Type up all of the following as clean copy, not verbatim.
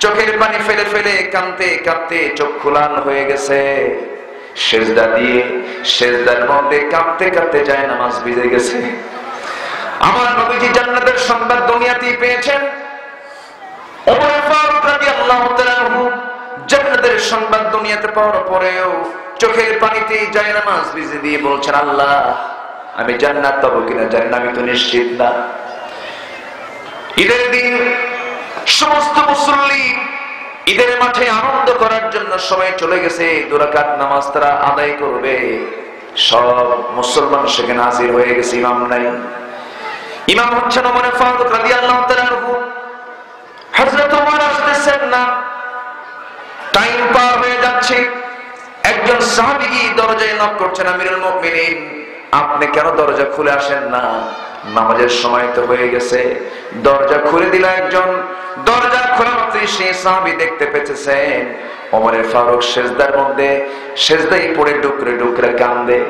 চোখের পানি ফেলে ফেলে কাঁদতে কাঁদতে চক্ষু লাল হয়ে গেছে। সেজদা দিয়ে সেজদার মধ্যে কাঁদতে কাঁদতে যায় নামাজ ভিজে গেছে। আমার নবীজি জান্নাতের সংবাদ দুনিয়াতেই পেয়েছেন। ওমর ফারুক রাদিয়াল্লাহু তাআলা আনহু জান্নাতের সংবাদ দুনিয়াতে পাওয়ার পরেও চোখের পানিতে যায় নামাজ ভিজে দিয়ে বলছেন, আল্লাহ আমি জান্নাত পাবো কিনা জানি না, আমি তো নিশ্চিত না। ঈদের দিন সমস্ত মুসল্লি ঈদের মাঠে আনন্দ করার জন্য সবাই চলে গেছে, 2 রাকাত নামাজ তারা আদায় করবে। সব মুসলমান সেখানে হাজির হয়ে গেছে, ইমাম নাই। ইমাম হচ্ছেন ওমর ফারুক রাদিয়াল্লাহু তাআলা আনহু। হযরত ওমর আসতেছেন না, টাইম পার হয়ে যাচ্ছে। একজন সাহাবী দরজায় নক করছেন, আমিরুল মুমিনিন আপনি কেন দরজা খুলে আসেন না? নামাজের সময় তো হয়ে গেছে। দরজা খুলে দিল একজন। দরজা খোলা মাত্রই সেই সাহাবী দেখতে পেয়েছেন ওমর ফারুক সেজদার মধ্যে সেজদায় পড়ে ডুকরে ডুকরে কাঁদে।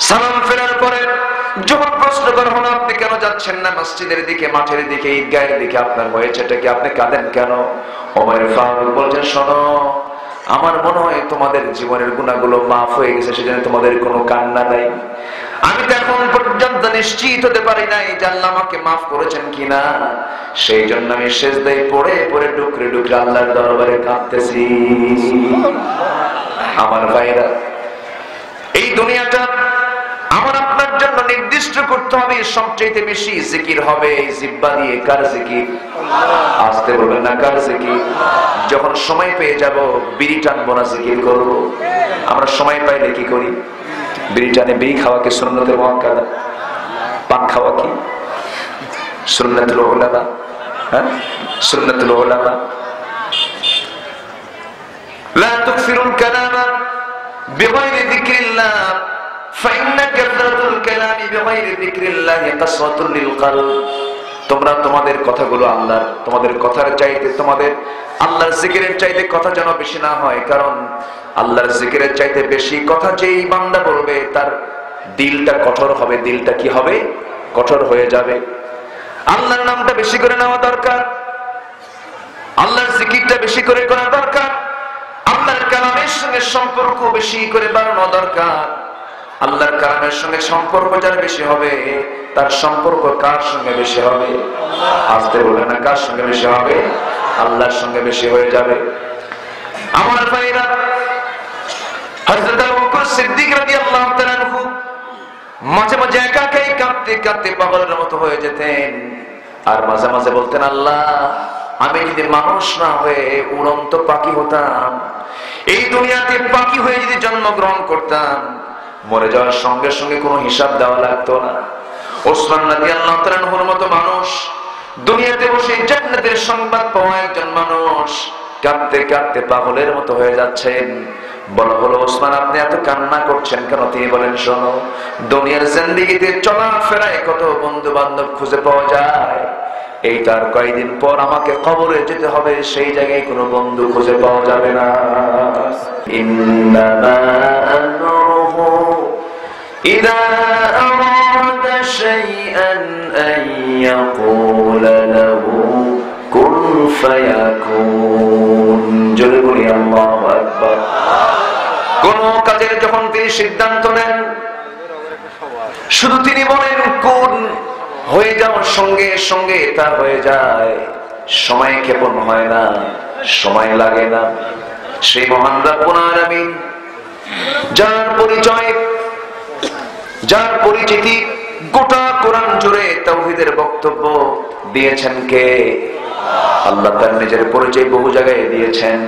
সালাম ফেরার পরে যখন প্রশ্ন করা হলো আপনি কেন যাচ্ছেন না মসজিদের দিকে, মাঠের দিকে, ঈদগাহের দিকে, আপনার হয়েছেটা কি, আপনি কাঁদেন কেন? ওমর ফারুক বলছেন, শোনো আমার মনে হয় তোমাদের জীবনের গুনাহগুলো মাফ হয়ে গেছে, সেজন্য তোমাদের কোনো কান্না নাই। আমি তো এখন পর্যন্ত নিশ্চিত হতে পারি নাই যে আল্লাহ আমাকে মাফ করেছেন কিনা, সেই জন্য আমি সেজদায় পড়ে পড়ে ডুকরে ডুকরে আল্লাহর দরবারে কাঁদতেছি। আমার ভাইরা, এই দুনিয়াটা আমার আপনার জন্য নির্দিষ্ট করতে হবে সবচেয়ে বেশি জিকির হবে জিহ্বা দিয়ে। কার জিকির? আসতে বলবেন না, কার জিকির? যখন সময় পেয়ে যাব বিড়ি টানবো না, জিকির করবো। আমরা সময় পাইলে কি করি? বিড়ি টানে। বিড়ি খাওয়া কি সুন্নতে মুআক্কাদা? পান খাওয়া কি সুন্নাতুল উলামা? হ্যাঁ, সুন্নাতুল উলামা। লা তুকসিরুল কালামা বিগাইরি যিকরিল্লাহ ফাইন্না কাসরাতুল কালামি বিগাইরি যিকরিল্লাহ কাসওয়াতুল লিল কলব। তোমরা তোমাদের কথাগুলো আল্লাহর, তোমাদের কথার চাইতে, তোমাদের আল্লাহর জিকিরের চাইতে কথা যেন বেশি না হয়, কারণ আল্লাহর জিকিরের চাইতে বেশি কথা যেই বান্দা বলবে তার দিলটা কঠোর হবে। দিলটা কি হবে? কঠোর হয়ে যাবে। আল্লাহর নামটা বেশি করে নেওয়া দরকার, আল্লাহর জিকিরটা বেশি করে করা দরকার, আল্লাহর কালামের সঙ্গে সম্পর্ক বেশি করে বাড়ানো দরকার। আল্লাহর কালামের সঙ্গে সম্পর্ক যার বেশি হবে তার সম্পর্ক কার সঙ্গে বেশি হবে? আসতে বলে না, কার সঙ্গে বেশি হবে? আল্লাহর সঙ্গে বেশি হয়ে যাবে। আমার ভাইরা, হযরত আবু বকর সিদ্দিক রাদিয়াল্লাহু তাআলা আনহু মাঝে মাঝে একা একাই কাঁদতে কাঁদতে পাগলের মতো হয়ে যেতেন, আর মাঝে মাঝে বলতেন, আল্লাহ আমি যদি মানুষ না হয়ে উড়ন্ত পাখি হতাম, এই দুনিয়াতে পাখি হয়ে যদি জন্মগ্রহণ করতাম, মরে যাওয়ার সঙ্গে সঙ্গে কোনো হিসাব দেওয়া লাগতো না। ওসমান রাদিয়াল্লাহু তাআলা আনহুর মতো মানুষ দুনিয়াতে বসে জান্নাতের সংবাদ পাওয়া একজন মানুষ কাঁদতে কাঁদতে পাগলের মতো হয়ে যাচ্ছেন। বলা হলো, ওসমান আপনি এত কান্না করছেন কেন? তিনি বলেন, শোনো, দুনিয়ার জিন্দেগিতে চলাফেরায় কত বন্ধু বান্ধব খুঁজে পাওয়া যায়, এই তার কয়েকদিন পর আমাকে কবরে যেতে হবে, সেই জায়গায় কোনো বন্ধু খুঁজে পাওয়া যাবে না। ইন্নামা আমরুহু ইযা আরাদা শাইআন আন ইয়াকুলা লাহু কুন ফায়াকুন। জোরে বলি আল্লাহু আকবার। কোন কাজের যখন তিনি সিদ্ধান্ত নেন, শুধু তিনি বলেন কুন, হয়ে যাওয়ার সঙ্গে সঙ্গে তা হয়ে যায়। সময় ক্ষেপণ হয় না, সময় লাগে না। সেই মহান রব্বুল আলামিন যার পরিচয়, যার পরিচিতি গোটা কোরআন জুড়ে তাওহীদের বক্তব্য দিয়েছেন কে? আল্লাহ তার নিজের পরিচয় বহু জায়গায় দিয়েছেন।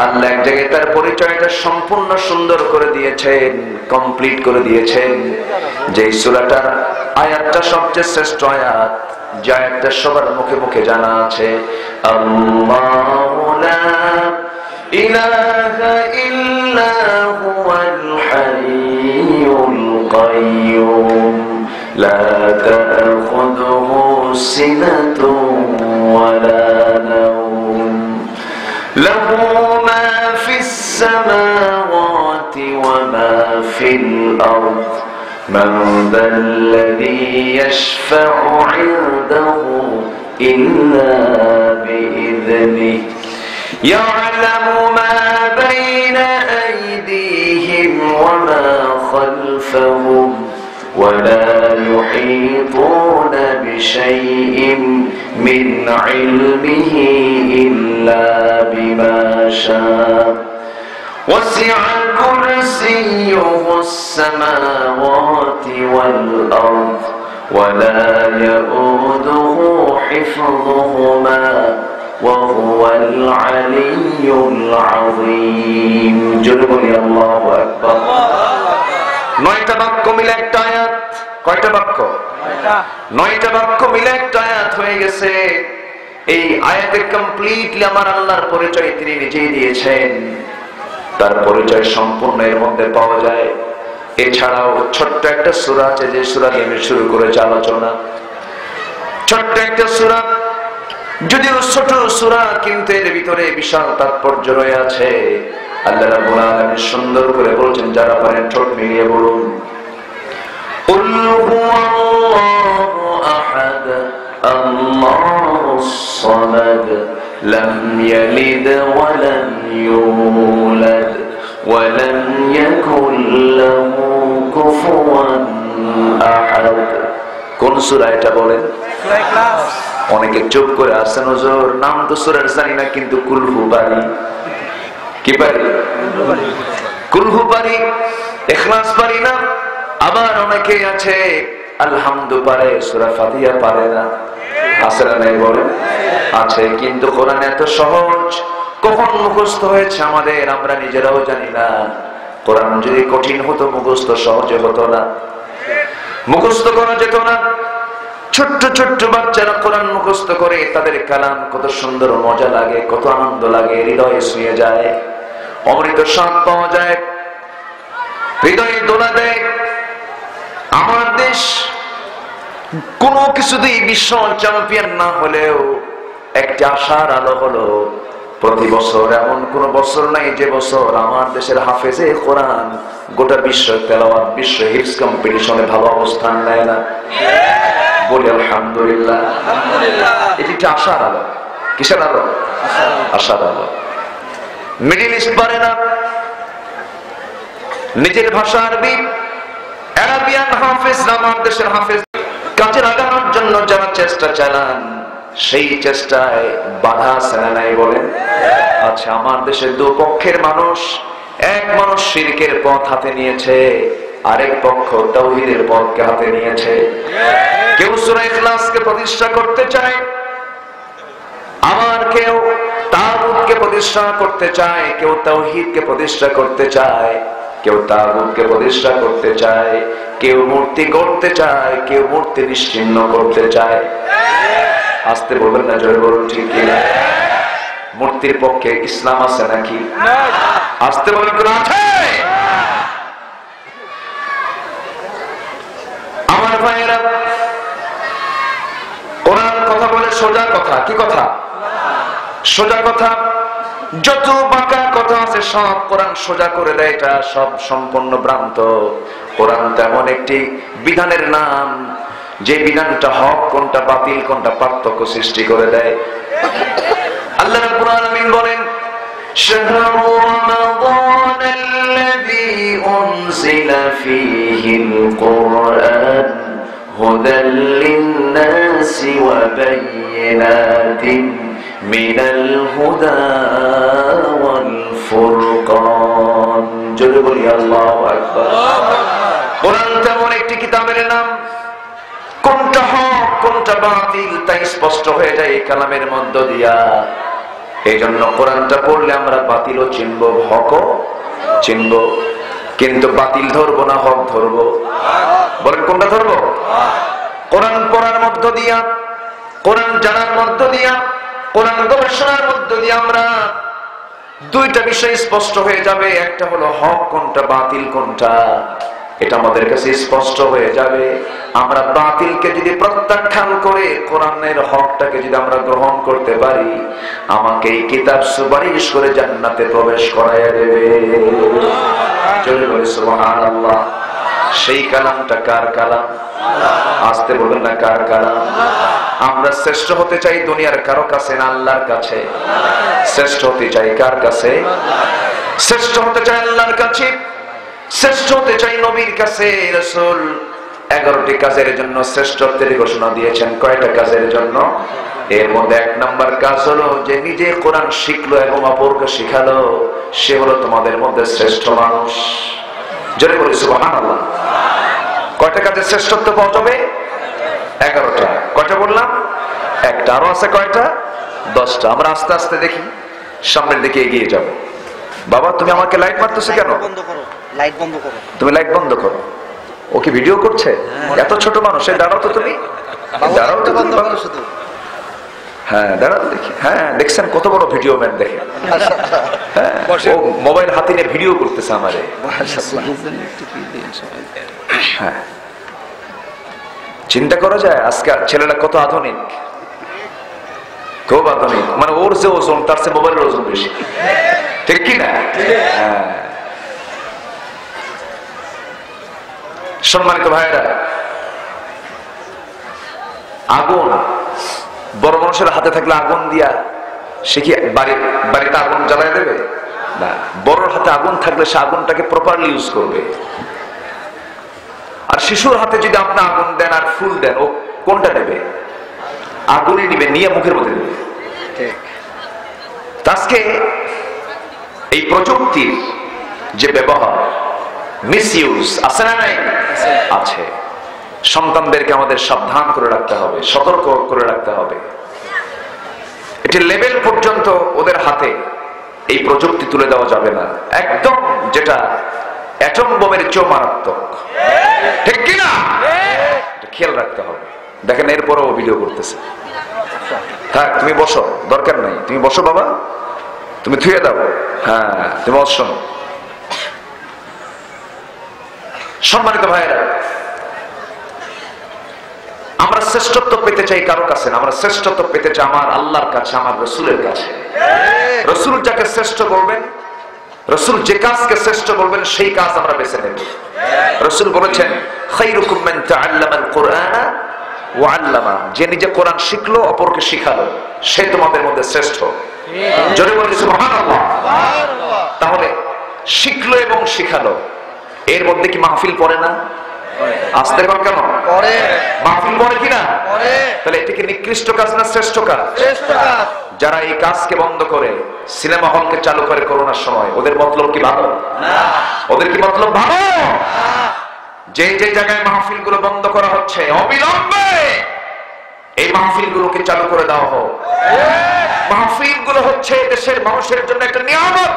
আল্লাহ এক জায়গায় তার পরিচয়টা সম্পূর্ণ সুন্দর করে দিয়েছেন, কমপ্লিট করে দিয়েছেন। যে সূরাটার আয়াতটা সবচেয়ে শ্রেষ্ঠ আয়াত, যে আয়াতটা সবার মুখে মুখে জানা আছে, আল্লাহু লা ইলাহা ইল্লা হুয়াল হাইয়ুল কাইয়্যুম লা তা'খুযুহু সিনাতুন ওয়ালা নাওম লাহু মা ফিস সামাওয়াতি ওয়া মা ফিল আরদ من ذا الذي يشفع عنده إلا بإذنه بيمينه يعلم ما بين أيديهم وما خلفهم ولا يحيطون بشيء من علمه إلا بما شاء وسع كرسيه السماوات والأرض ولا يؤوده حفظهما وهو العلي العظيم جل الله أكبر নয়টা বাক্য মিলে একটা আয়াত কয়টা বাক্য নয়টা বাক্য মিলে একটা আয়াত হয়ে গেছে এই আয়াতে কমপ্লিটলি আমার আল্লাহর পরিচয় তিনি নিজেই দিয়েছেন তার পরিচয় সম্পূর্ণ এর মধ্যে পাওয়া যায় এছাড়াও ছোট্ট একটা সূরা আছে যে সূরা দিয়ে আমি শুরু করেছি আলোচনা ছোট্ট একটা সূরা যদিও ছোট সূরা কিন্তু এর ভিতরে বিশাল তাৎপর্য রয়ে আছে আল্লাহ রাব্বুল আলামিন সুন্দর করে বলেছেন যারা পারেন ঠোঁট মিলিয়ে বলুন কুল হুয়াল্লাহু আহাদ আল্লাহুস সামাদ লাম ইয়ালিদ ওয়া লাম ইউলাদ ওয়া লাম ইয়াকুল লাহু কুফুয়ান আহাদ কোন সূরা এটা বলেন সূরা ইখলাস অনেকে চুপ করে আছেন হুজুর নাম তো সূরার জানি না কিন্তু কুল হু পারি কি পারি কুল হু পারি ইখলাস পারি না আবার অনেকে আছে আলহামদু পারে সূরা ফাতিহা পারে না আছে না নাই বলেন আছে কিন্তু কোরআন এত সহজ কখন মুখস্থ হয়েছে আমাদের আমরা নিজেরাও জানি না কোরআন যদি কঠিন হতো মুখস্থ সহজে হতো না মুখস্থ করা যেত না ছোট্ট ছোট্ট বাচ্চারা কোরআন মুখস্থ করে তাদের কালাম কত সুন্দর মজা লাগে কত আনন্দ লাগে হৃদয়ে ছুঁয়ে যায় অমৃত স্বাদ পাওয়া যায় হৃদয়ে দোলা দেয় আমার দেশ কোনো কিছুতেই বিশ্ব চ্যাম্পিয়ন না হলেও একটা আশার আলো হলো প্রতি বছর এমন কোন বছর নাই যে বছর আমার দেশের হাফেজে কোরআন গোটা বিশ্ব তেলাওয়াত বিশ্ব হিফজ কম্পিটিশনে ভালো অবস্থান নেয় না বলি আলহামদুলিল্লাহ এটি একটা আশার আলো কিসের আলো আশার আলো মিডল ইস্ট পারে না নিজের ভাষা আরবি আরাবিয়ান হাফেজ আমার দেশের হাফেজ কাজে লাগানোর জন্য যারা চেষ্টা চালান সেই চেষ্টায় বাধা আছে না নাই বলেন আচ্ছা আমার দেশের দুপক্ষের মানুষ এক মানুষ শিরকের পথ হাতে নিয়েছে আরেক পক্ষ তাওহীদের পথকে হাতে নিয়েছে কেউ সূরা ইখলাসকে প্রতিষ্ঠা করতে চায় আবার কেউ তাগুতকে প্রতিষ্ঠা করতে চায় কেউ তাওহীদকে প্রতিষ্ঠা করতে চায় কেউ তাগুতকে প্রতিষ্ঠা করতে চায় কেউ মূর্তি গড়তে চায় কেউ মূর্তি নিশ্চিহ্ন করতে চায় আসতে বলবেন না জোরে বলুন ঠিক কিনা মূর্তির পক্ষে ইসলাম আছে নাকি আসতে বলবেন কোন আছে আমার ভাইয়েরা কোরআন কথা বলে সোজা কথা কি কথা সোজা কথা যত বাঁকা কথা আছে সব কোরআন সোজা করে দেয় এটা সব সম্পূর্ণ ভ্রান্ত কোরআন তেমন একটি বিধানের নাম যে বিধানটা হক কোনটা বাতিল কোনটা পার্থক্য সৃষ্টি করে দেয় আল্লাহ রাব্বুল আলামিন বলেন শাহরু রমাদানাল্লাযী উনজিলা ফীহিল কুরআন হুদাল লিন-নাসি ওয়া বায়্যিনাতিন মিনাল হুদা ওয়াল ফুরকান জোরে বলি আল্লাহু আকবার কোরআন তেমন একটি কিতাবের নাম কোনটা হক কোনটা বাতিল তা স্পষ্ট হয়ে যায় এই কালামের মধ্য দিয়া এইজন্য কোরআনটা পড়লে আমরা বাতিলও চিনব হকও চিনব কিন্তু বাতিল ধরবো না হক ধরবো বলেন কোনটা ধরবো কোরআন পড়ার মধ্য দিয়া কোরআন জানার মধ্য দিয়া কোরআন গবেষণার মধ্য দিয়ে আমরা দুইটা বিষয় স্পষ্ট হয়ে যাবে একটা হলো হক কোনটা বাতিল কোনটা এটা আমাদের কাছে স্পষ্ট হয়ে যাবে আমরা বাতিলকে যদি প্রত্যাখ্যান করে কোরআনের হকটাকে যদি আমরা গ্রহণ করতে পারি আমাকে এই কিতাব সুপারিশ করে জান্নাতে প্রবেশ করাইয়া দেবে জোরে বলি সুবহানাল্লাহ সেই কালামটা কার কালাম আসতে বলেন না কার কালাম আমরা শ্রেষ্ঠ হতে চাই দুনিয়ার কারো কাছে না আল্লাহর কাছে? শ্রেষ্ঠ হতে চাই কার কাছে? শ্রেষ্ঠ হতে চাই আল্লাহর কাছে, শ্রেষ্ঠ হতে চাই নবীর কাছে। রাসূল 11টি কাজের জন্য শ্রেষ্ঠত্বের ঘোষণা দিয়েছেন। কয়টা কাজের জন্য? এর মধ্যে 1 নম্বর কাজ হলো যে নিজে কোরআন শিখলো এবং অপরকে শিখালো, সে হলো তোমাদের মধ্যে শ্রেষ্ঠ মানুষ। জোরে বলি সুবহানাল্লাহ। কয়টা কাজে শ্রেষ্ঠত্ব পাওয়া যাবে? 11টা। কয়টা বললাম? একটা। আরো আছে কয়টা? 10টা। আমরা আস্তে আস্তে দেখি, সামনের দিকে এগিয়ে যাব। বাবা তুমি আমাকে লাইট মারতেছো কেন? বন্ধ করো, লাইট বন্ধ করো। তুমি লাইট বন্ধ করো। ও কি ভিডিও করছে? এত ছোট মানুষ, দাঁড়াও তো তুমি, দাঁড়াও তো বন্ধ করো শুধু। হ্যাঁ দাঁড়াও দেখি। হ্যাঁ দেখছেন কত বড় ভিডিও ম্যান, দেখে ও মোবাইল হাতে নিয়ে ভিডিও করতেছে আমারে। হ্যাঁ চিন্তা করা যায় আজকে ছেলেরা কত আধুনিক, খুব আধুনিক। মানে ওর যে ওজন তার চেয়ে মোবাইলের ওজন বেশি, ঠিক কি না? হ্যাঁ। সম্মানিত ভাইরা, আগুন বড় মানুষের হাতে থাকলে আগুন দিয়া সে কি বাড়িতে আগুন জ্বালায় দেবে না। বড়র হাতে আগুন থাকলে সে আগুনটাকে প্রপারলি ইউজ করবে। আর শিশুর হাতে যদি আপনি আগুন দেন আর ফুল দেন, ও কোনটা নেবে? আগুনই নিবে, নিয়ে মুখের মধ্যে দেবে। আজকে এই প্রযুক্তির যে ব্যবহার, মিসইউজ আছে না নাই? আছে। সন্তানদেরকে আমাদের সাবধান করে রাখতে হবে, সতর্ক করে রাখতে হবে। এটি লেভেল পর্যন্ত ওদের হাতে এই প্রযুক্তি তুলে দেওয়া যাবে না, একদম যেটা অ্যাটম বোমের চেয়েও মারাত্মক, ঠিক কিনা? খেয়াল রাখতে হবে। দেখেন এরপরও ভিডিও করতেছে। থাক তুমি বসো, দরকার নাই, তুমি বসো বাবা, তুমি থুয়ে দাও। হ্যাঁ তুমি বসো। সম্মানিত ভাইয়েরা, আমরা শ্রেষ্ঠত্ব পেতে চাই কারো কাছে না, আমরা শ্রেষ্ঠত্ব পেতে চাই আমার আল্লাহর কাছে, আমার রসুলের কাছে। রসুল যাকে শ্রেষ্ঠ বলবেন, রসুল যে কাজকে শ্রেষ্ঠ বলবেন সেই কাজ আমরা বেছে নেব। রসুল বলেছেন খায়রুকুম মান তাআল্লামাল কুরআনা ওয়া আল্লামা, যে নিজে কোরআন শিখলো অপরকে শিখালো, সে তোমাদের মধ্যে শ্রেষ্ঠ। জোরে বলি সুবহানাল্লাহ। তাহলে শিখলো এবং শিখালো, এর মধ্যে কি মাহফিল পড়ে না? আসতে কর কেন? পড়ে। মাহফিল পড়ে কিনা? পড়ে। তাহলে এটা কি নিকৃষ্ট কাজ না শ্রেষ্ঠ কাজ? শ্রেষ্ঠ কাজ। যারা এই কাজকে বন্ধ করে সিনেমা হলকে চালু করে করোনার সময়, ওদের মতলব কি ভালো? না। ওদের কি মতলব ভালো? না। যে যে জায়গায় মাহফিল গুলো বন্ধ করা হচ্ছে, অবিলম্বে এই মাহফিল গুলোকে চালু করে দেওয়া হোক। মাহফিল গুলো হচ্ছে দেশের মানুষের জন্য একটা নিয়ামত,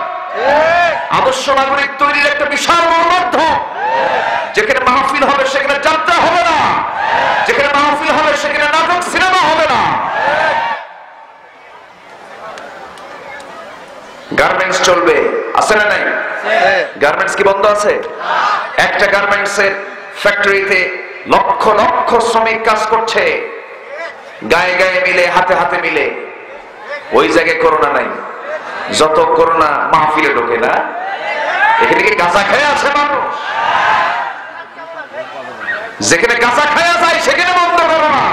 আদর্শ নাগরিক তৈরির একটা বিশাল মাধ্যম। যেখানে মাহফিল হবে সেখানে যাত্রা হবে না, যেখানে মাহফিল হবে সেখানে নাটক সিনেমা হবে না। গার্মেন্টস চলবে, আছে না নাই? গার্মেন্টস কি বন্ধ আছে? একটা গার্মেন্টস এর ফ্যাক্টরিতে লক্ষ লক্ষ শ্রমিক কাজ করছে, গায়ে গায়ে মিলে, হাতে হাতে মিলে। ওই জায়গায় করোনা নাই, যত করোনা মাহফিলে ঢোকে না। এখানে কি গাঁজা খেয়ে আছে মানুষ? যেখানে গাঁজা খায়া যায় সেখানে বন্ধ করো না।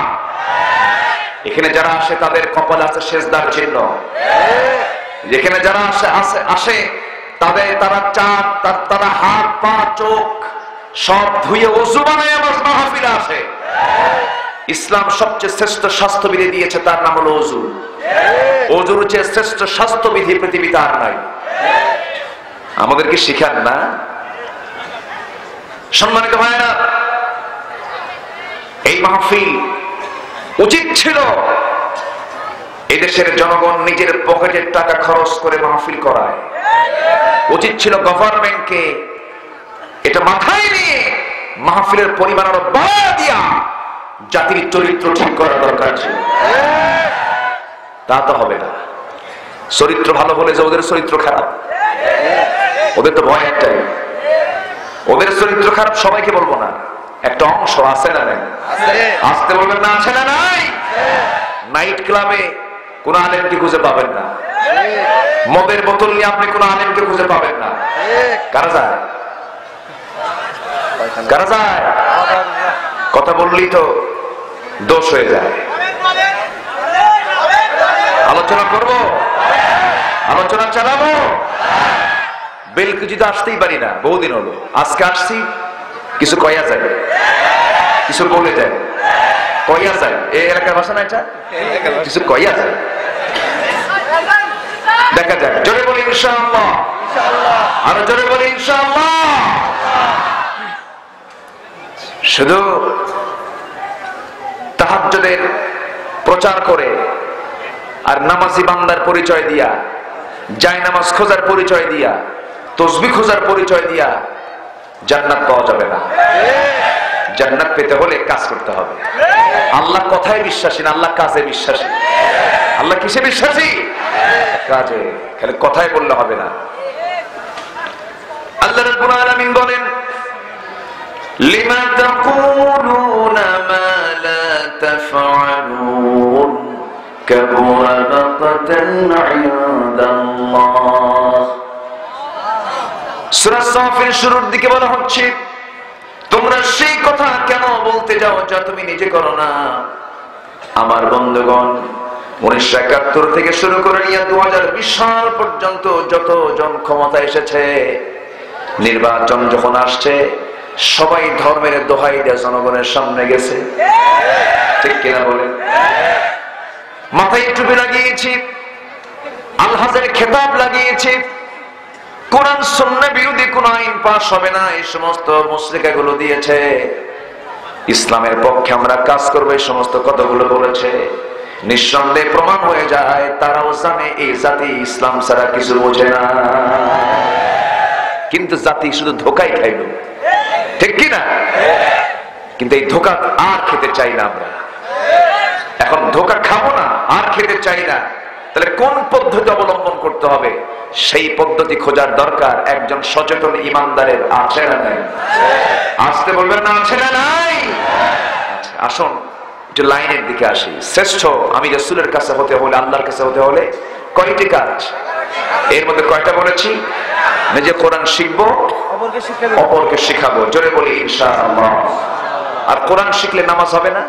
এখানে যারা আসে তাদের কপালে আছে সেজদার চিহ্ন। যেখানে যারা আসে তারা হাত পা চোখ সব ধুয়ে ওযু বানায় আমার মাহফিলে আসে। ইসলাম সবচেয়ে শ্রেষ্ঠ স্বাস্থ্যবিধি দিয়েছে, তার নাম হলো ওযু। ওযুর চেয়ে শ্রেষ্ঠ স্বাস্থ্যবিধি পৃথিবীতে আর নাই। আমাদেরকে শিখান না? সম্মানিত ভাইরা, এই মাহফিল উচিত ছিল এদেশের জনগণ নিজের পকেটের টাকা খরচ করে মাহফিল করায়। উচিত ছিল গভর্নমেন্টকে এটা মাথায় নিয়ে মাহফিলের পরিমাণ আরো বাড়া দিয়া জাতির চরিত্র ঠিক করার দরকার ছিল। তা তো হবে না। চরিত্র ভালো বলে যে ওদের চরিত্র খারাপ, ওদের তো ভয় একটাই, ওদের চরিত্র খারাপ সবাইকে বলবো না, একটা অংশ আছে না নাই? আসতে বলবেন না, আছে না নাই? নাইট ক্লাবে কোন আলেমকে খুঁজে পাবেন না, মদের বোতল নিয়ে আপনি কোন আলেমকে খুঁজে পাবেন না। কারা যায়? কারা যায়? কথা বললি তো দোষ হয়ে যায়। আলোচনা করব, আলোচনা চালাবো। বেলকুচিতে আসতেই পারি না, বহুদিন হলো। আজকে আসছি, কিছু কয়া যায়, কিছু বলে যায়, কয়া যায়। এই এলাকার ভাষা না এটা, কিছু কয়া যায়। দেখা যাক, জোরে বলি ইনশাআল্লাহ, আরো জোরে বলি ইনশাআল্লাহ। শুধু তাহাজ্জুদের প্রচার করে আর নামাজি বান্দার পরিচয় দিয়া, জায় নামাজ খোঁজার পরিচয় দিয়া, তসবিহ খোঁজার পরিচয় দিয়া জান্নাত পাওয়া যাবে না। জান্নাত পেতে হলে কাজ করতে হবে। আল্লাহ কথায় বিশ্বাসী না, আল্লাহ কাজে বিশ্বাসী। আল্লাহ কিসে বিশ্বাসী? কাজে। খালি কথায় বললে হবে না। আল্লাহ রাব্বুল আলামিন বলেন, লিমা তাকুলুনা মা লা তাফআলুন কাবুরা মাকাতান ইনদাল্লাহ। সূরা সাফের শুরুর দিকে বলা হচ্ছে, তোমরা সেই কথা কেন বলতে যাও যা তুমি নিজে করো না। আমার বন্ধুগণ, 1971 থেকে শুরু করে নিয়ে 2020 সাল পর্যন্ত যতজন ক্ষমতা এসেছে, নির্বাচন যখন আসছে, সবাই ধর্মের দোহাই দিয়ে জনগণের সামনে গেছে, ঠিক কিনা বলে? মাথায় টুপি লাগিয়েছি, আলহাজের খেতাব লাগিয়েছি, কোরআন সুন্নাহ বিরোধী কোন আইন পাস হবে না, এই সমস্ত মুসলিকাগুলো দিয়েছে। ইসলামের পক্ষে আমরা কাজ করবো, এই সমস্ত কথাগুলো বলেছে। নিঃসন্দেহে প্রমাণ হয়ে যায় তারাও জানে এই জাতি ইসলাম ছাড়া কিছু বোঝে না। কিন্তু জাতি শুধু ধোকাই খাইল, ঠিক কিনা? কিন্তু এই ধোকা আর খেতে চাই না আমরা। এখন ধোকা খাবো না, আর খেতে চাই না। তাহলে কোন পদ্ধতি অবলম্বন করতে হবে, সেই পদ্ধতি খোঁজার দরকার একজন সচেতন ইমানদারের। আছে না নাই? আসতে বলবেন না, আছে না নাই? আসুন একটু লাইনের দিকে আসি। শ্রেষ্ঠ আমি রাসূলের কাছে হতে হলে, আল্লাহর কাছে হতে হলে কয়টি কাজ? এর মধ্যে কয়টা বলেছি? নিজে কোরআন শিখবো, অপরকে শিখাবো। জোরে বলি ইনশাআল্লাহ। আর কোরআন শিখলে নামাজ হবে না?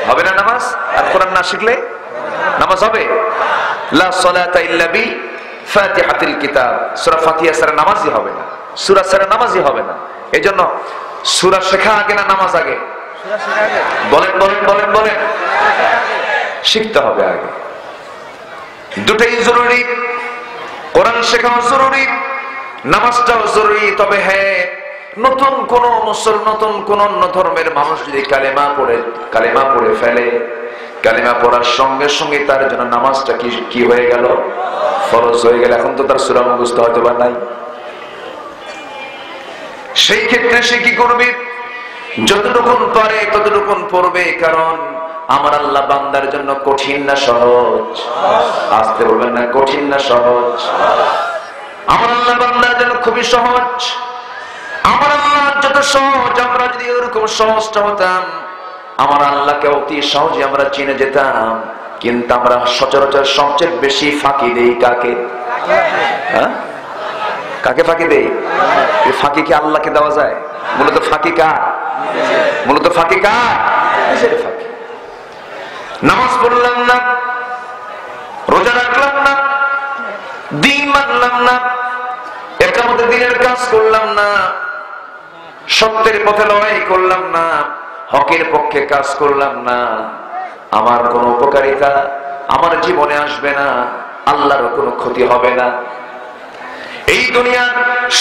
হবে না নামাজ? আর কোরআন না শিখলে নামাজ হবে? লা সালাতা ইল্লা বি ফাতিহাতিল কিতাব। সূরা ফাতিহা ছাড়া নামাজই হবে না, সূরা ছাড়া নামাজই হবে না। এজন্য সূরা শেখা আগে না নামাজ আগে? বলেন বলেন বলেন বলেন। শিখতে হবে আগে, দুটোই জরুরি। কোরআন শেখাও জরুরি, নামাজটাও জরুরি। তবে হ্যাঁ, নতুন কোন অন্য ধর্মের মানুষ যদি কালেমা পড়ে ফেলে, কালেমা পড়ার সঙ্গে সঙ্গে তার জন্য নামাজটা কি হয়ে গেল? ফরজ হয়ে গেল। এখন তো তার সূরা মুখস্থ হয়তো বা নাই। সেই ক্ষেত্রে সে কি করবে? যতটুকু পারে ততটুকু পড়বে। কারণ আমার আল্লাহ বান্দার জন্য কঠিন না সহজ? আসতে বলবেন না, কঠিন না সহজ? আমার আল্লাহ বান্দার জন্য খুবই সহজ। আমার আল্লাহ যত সহজ, আমরা যদি ওরকম সহজটা হতাম, আমার আল্লাহকে অতি সহজে আমরা চিনে যেতাম। কিন্তু আমরা সচরাচর সবচেয়ে বেশি ফাঁকি দেই কাকে? কাকে ফাঁকি দেই? এই ফাঁকি কি আল্লাহকে দেওয়া যায়? মূলত ফাঁকি কার? মূলত ফাঁকি কার? ফাঁকি। নামাজ পড়লাম না, রোজা রাখলাম না, দিন মানলাম না, একামতে দিনের কাজ করলাম না, সত্যের পথে লড়াই করলাম না, হকের পক্ষে কাজ করলাম না, আমার কোনো উপকারিতা আমার জীবনে আসবে না, আল্লাহর কোনো ক্ষতি হবে না। এই দুনিয়ার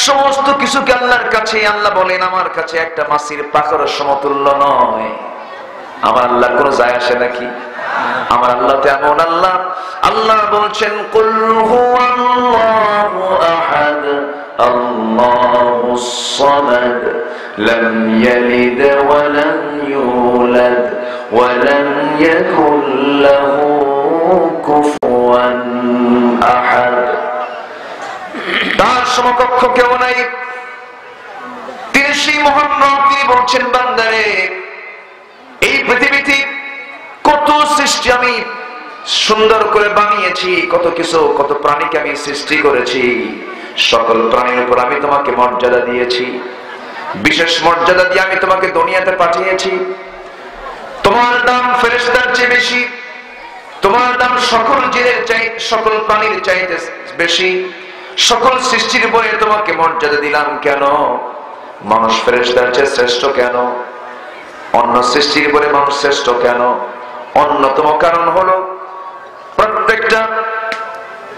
সমস্ত কিছুকে আল্লাহর কাছে, আল্লাহ বলেন আমার কাছে একটা মাছির পাখার সমতুল্য নয়। আমার আল্লাহ কোনো যায় আসে নাকি? আমার আল্লাহ তো এমন আল্লাহ, আল্লাহ বলছেন কুল হুয়াল্লাহু আহাদ আল্লাহুস সামাদ লাম ইয়ালিদ ওয়া লাম ইউলাদ ওয়া লাম ইয়াকুল লাহু কুফুয়ান আহাদ। তার সমকক্ষ কেউ নাই। তিনি সেই মহান রব, তিনি বলছেন বান্দারে, এই পৃথিবীতে কত সৃষ্টি আমি সুন্দর করে বানিয়েছি, কত কিছু, কত প্রাণীকে আমি সৃষ্টি করেছি। সকল প্রাণীর উপর আমি তোমাকে মর্যাদা দিয়েছি, বিশেষ মর্যাদা দিয়ে আমি তোমাকে দুনিয়াতে পাঠিয়েছি। তোমার দাম ফেরেশতার চেয়ে বেশি, তোমার দাম সকল জিনের চাইতে, সকল প্রাণীর চাইতে বেশি। সকল সৃষ্টির উপরে তোমাকে মর্যাদা দিলাম কেন? মানুষ ফেরেশতার চেয়ে শ্রেষ্ঠ কেন? অন্য সৃষ্টির উপরে মানুষ শ্রেষ্ঠ কেন? অন্যতম কারণ হলো প্রত্যেকটা